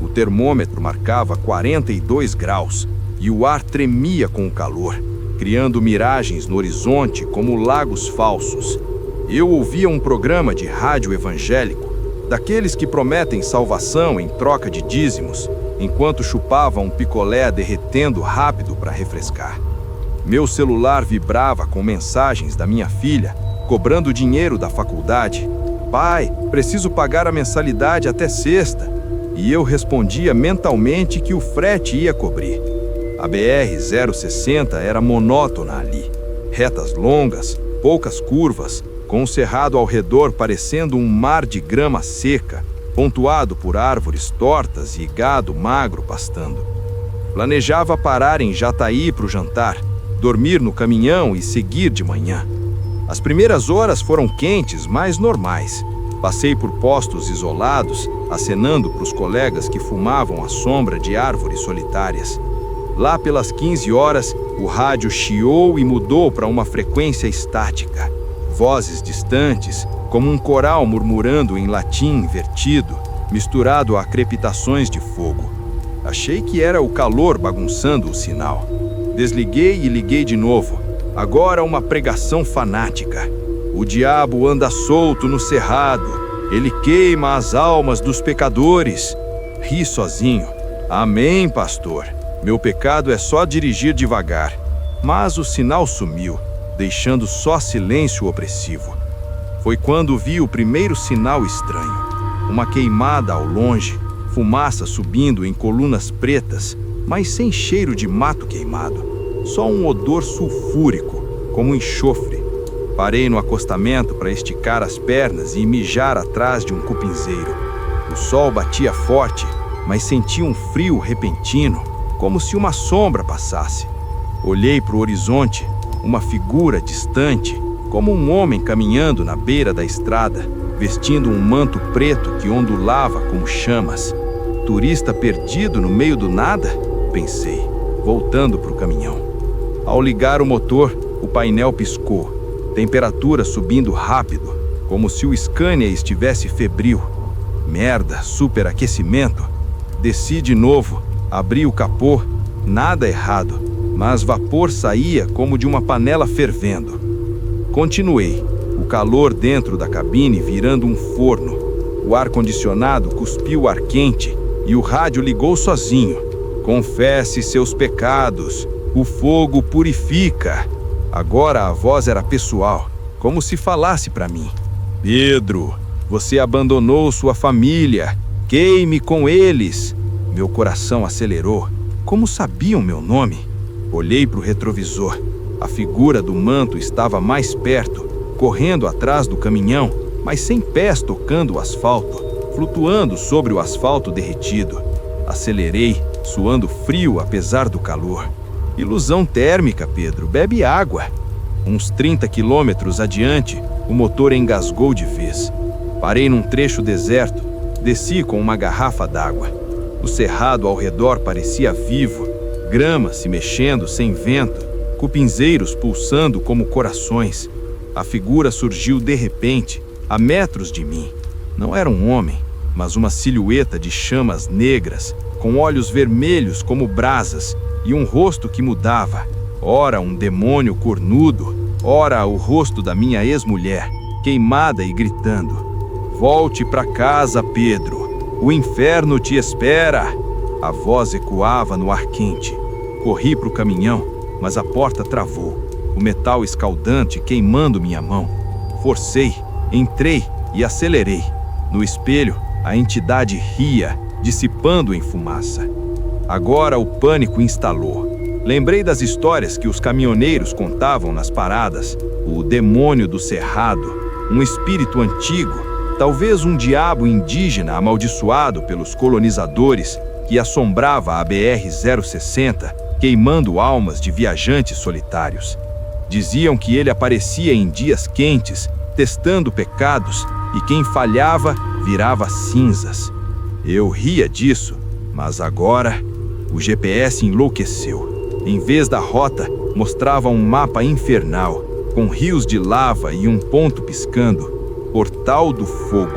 O termômetro marcava 42 graus e o ar tremia com o calor, criando miragens no horizonte como lagos falsos. Eu ouvia um programa de rádio evangélico, daqueles que prometem salvação em troca de dízimos, enquanto chupava um picolé derretendo rápido para refrescar. Meu celular vibrava com mensagens da minha filha, cobrando dinheiro da faculdade. Pai, preciso pagar a mensalidade até sexta. E eu respondia mentalmente que o frete ia cobrir. A BR-060 era monótona ali. Retas longas, poucas curvas, com o cerrado ao redor parecendo um mar de grama seca, pontuado por árvores tortas e gado magro pastando. Planejava parar em Jataí para o jantar, dormir no caminhão e seguir de manhã. As primeiras horas foram quentes, mas normais. Passei por postos isolados, acenando para os colegas que fumavam à sombra de árvores solitárias. Lá pelas 15 horas, o rádio chiou e mudou para uma frequência estática. Vozes distantes, como um coral murmurando em latim invertido, misturado a crepitações de fogo. Achei que era o calor bagunçando o sinal. Desliguei e liguei de novo. Agora uma pregação fanática. O diabo anda solto no cerrado. Ele queima as almas dos pecadores. Ri sozinho. Amém, pastor. Meu pecado é só dirigir devagar. Mas o sinal sumiu, deixando só silêncio opressivo. Foi quando vi o primeiro sinal estranho. Uma queimada ao longe, fumaça subindo em colunas pretas, mas sem cheiro de mato queimado. Só um odor sulfúrico, como enxofre. Parei no acostamento para esticar as pernas e mijar atrás de um cupinzeiro. O sol batia forte, mas senti um frio repentino, como se uma sombra passasse. Olhei para o horizonte, uma figura distante, como um homem caminhando na beira da estrada, vestindo um manto preto que ondulava como chamas. Turista perdido no meio do nada? Pensei, voltando para o caminhão. Ao ligar o motor, o painel piscou, temperatura subindo rápido, como se o Scania estivesse febril. Merda, superaquecimento. Desci de novo, abri o capô, nada errado, mas vapor saía como de uma panela fervendo. Continuei, o calor dentro da cabine virando um forno. O ar-condicionado cuspiu ar quente e o rádio ligou sozinho. Confesse seus pecados, o fogo purifica. Agora a voz era pessoal, como se falasse para mim. Pedro, você abandonou sua família, queime com eles. Meu coração acelerou. Como sabiam meu nome? Olhei para o retrovisor. A figura do manto estava mais perto, correndo atrás do caminhão, mas sem pés tocando o asfalto, flutuando sobre o asfalto derretido. Acelerei, suando frio apesar do calor. Ilusão térmica, Pedro, bebe água. Uns 30 quilômetros adiante, o motor engasgou de vez. Parei num trecho deserto, desci com uma garrafa d'água. O cerrado ao redor parecia vivo, grama se mexendo sem vento, cupinzeiros pulsando como corações. A figura surgiu de repente, a metros de mim. Não era um homem, mas uma silhueta de chamas negras, com olhos vermelhos como brasas e um rosto que mudava. Ora um demônio cornudo, ora o rosto da minha ex-mulher, queimada e gritando. Volte para casa, Pedro. O inferno te espera. A voz ecoava no ar quente. Corri para o caminhão, mas a porta travou. O metal escaldante queimando minha mão. Forcei, entrei e acelerei. No espelho, a entidade ria, dissipando em fumaça. Agora o pânico instalou. Lembrei das histórias que os caminhoneiros contavam nas paradas. O demônio do cerrado, um espírito antigo, talvez um diabo indígena amaldiçoado pelos colonizadores que assombrava a BR-060, queimando almas de viajantes solitários. Diziam que ele aparecia em dias quentes, testando pecados, e quem falhava virava cinzas. Eu ria disso, mas agora o GPS enlouqueceu. Em vez da rota, mostrava um mapa infernal, com rios de lava e um ponto piscando. Portal do Fogo.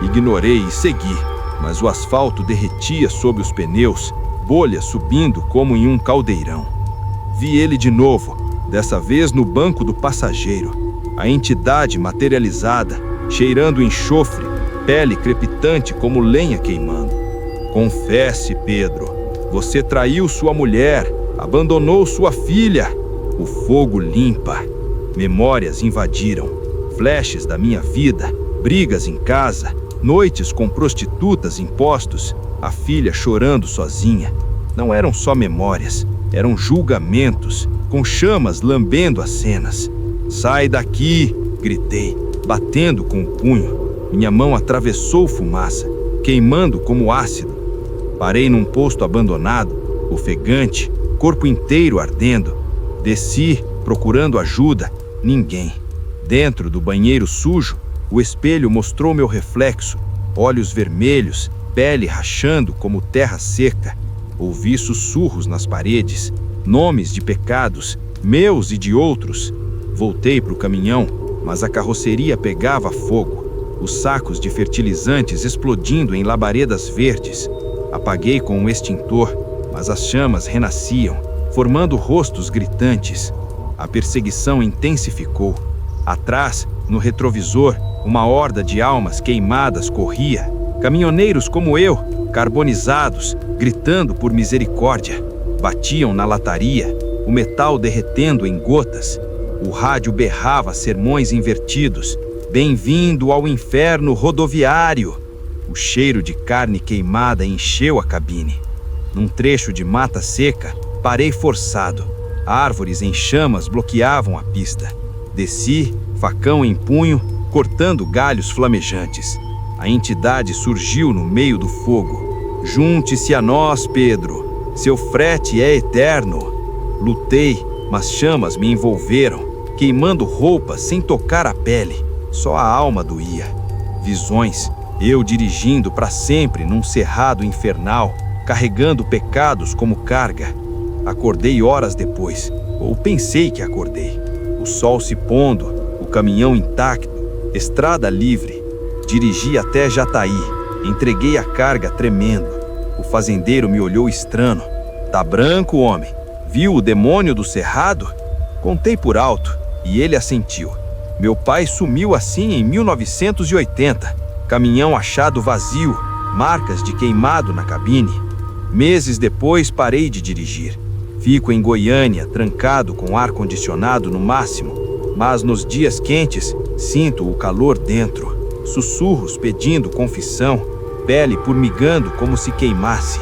Ignorei e segui, mas o asfalto derretia sob os pneus, bolhas subindo como em um caldeirão. Vi ele de novo, dessa vez no banco do passageiro. A entidade materializada, cheirando enxofre, pele crepitante como lenha queimando. Confesse, Pedro, você traiu sua mulher, abandonou sua filha. O fogo limpa. Memórias invadiram. Flashes da minha vida, brigas em casa, noites com prostitutas em postos, a filha chorando sozinha. Não eram só memórias, eram julgamentos, com chamas lambendo as cenas. Sai daqui, gritei, batendo com o punho. Minha mão atravessou fumaça, queimando como ácido. Parei num posto abandonado, ofegante, corpo inteiro ardendo. Desci, procurando ajuda, ninguém. Dentro do banheiro sujo, o espelho mostrou meu reflexo, olhos vermelhos, pele rachando como terra seca. Ouvi sussurros nas paredes, nomes de pecados, meus e de outros. Voltei para o caminhão, mas a carroceria pegava fogo, os sacos de fertilizantes explodindo em labaredas verdes. Apaguei com um extintor, mas as chamas renasciam, formando rostos gritantes. A perseguição intensificou. Atrás, no retrovisor, uma horda de almas queimadas corria. Caminhoneiros como eu, carbonizados, gritando por misericórdia. Batiam na lataria, o metal derretendo em gotas. O rádio berrava sermões invertidos. Bem-vindo ao inferno rodoviário. O cheiro de carne queimada encheu a cabine. Num trecho de mata seca, parei forçado. Árvores em chamas bloqueavam a pista. Desci, facão em punho, cortando galhos flamejantes. A entidade surgiu no meio do fogo. Junte-se a nós, Pedro. Seu frete é eterno. Lutei, mas chamas me envolveram, queimando roupas sem tocar a pele. Só a alma doía. Visões, eu dirigindo para sempre num cerrado infernal, carregando pecados como carga. Acordei horas depois, ou pensei que acordei. O sol se pondo, o caminhão intacto, estrada livre. Dirigi até Jataí, entreguei a carga tremendo. O fazendeiro me olhou estranho. Tá branco, homem? Viu o demônio do cerrado? Contei por alto, e ele assentiu. Meu pai sumiu assim em 1980. Caminhão achado vazio, marcas de queimado na cabine. Meses depois parei de dirigir. Fico em Goiânia, trancado com ar-condicionado no máximo, mas nos dias quentes sinto o calor dentro. Sussurros pedindo confissão, pele formigando como se queimasse.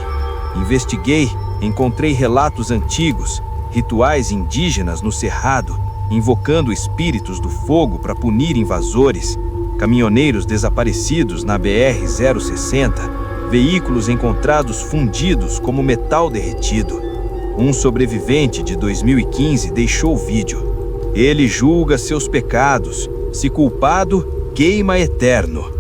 Investiguei, encontrei relatos antigos, rituais indígenas no cerrado, invocando espíritos do fogo para punir invasores, caminhoneiros desaparecidos na BR-060, veículos encontrados fundidos como metal derretido. Um sobrevivente de 2015 deixou o vídeo. Ele julga seus pecados, se culpado, queima eterno.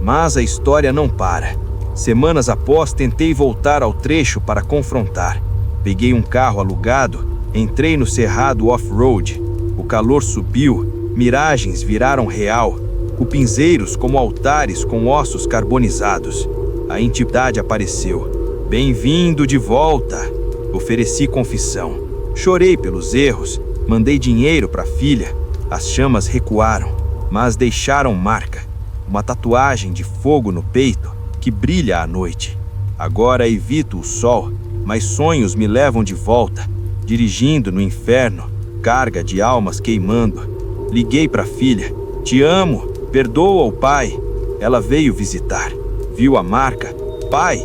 Mas a história não para. Semanas após, tentei voltar ao trecho para confrontar. Peguei um carro alugado, entrei no cerrado off-road. O calor subiu, miragens viraram real, cupinzeiros como altares com ossos carbonizados. A entidade apareceu. Bem-vindo de volta! Ofereci confissão. Chorei pelos erros, mandei dinheiro para a filha. As chamas recuaram, mas deixaram marca. Uma tatuagem de fogo no peito que brilha à noite. Agora evito o sol, mas sonhos me levam de volta, dirigindo no inferno, carga de almas queimando. Liguei para a filha. Te amo, perdoa o pai. Ela veio visitar. Viu a marca. Pai,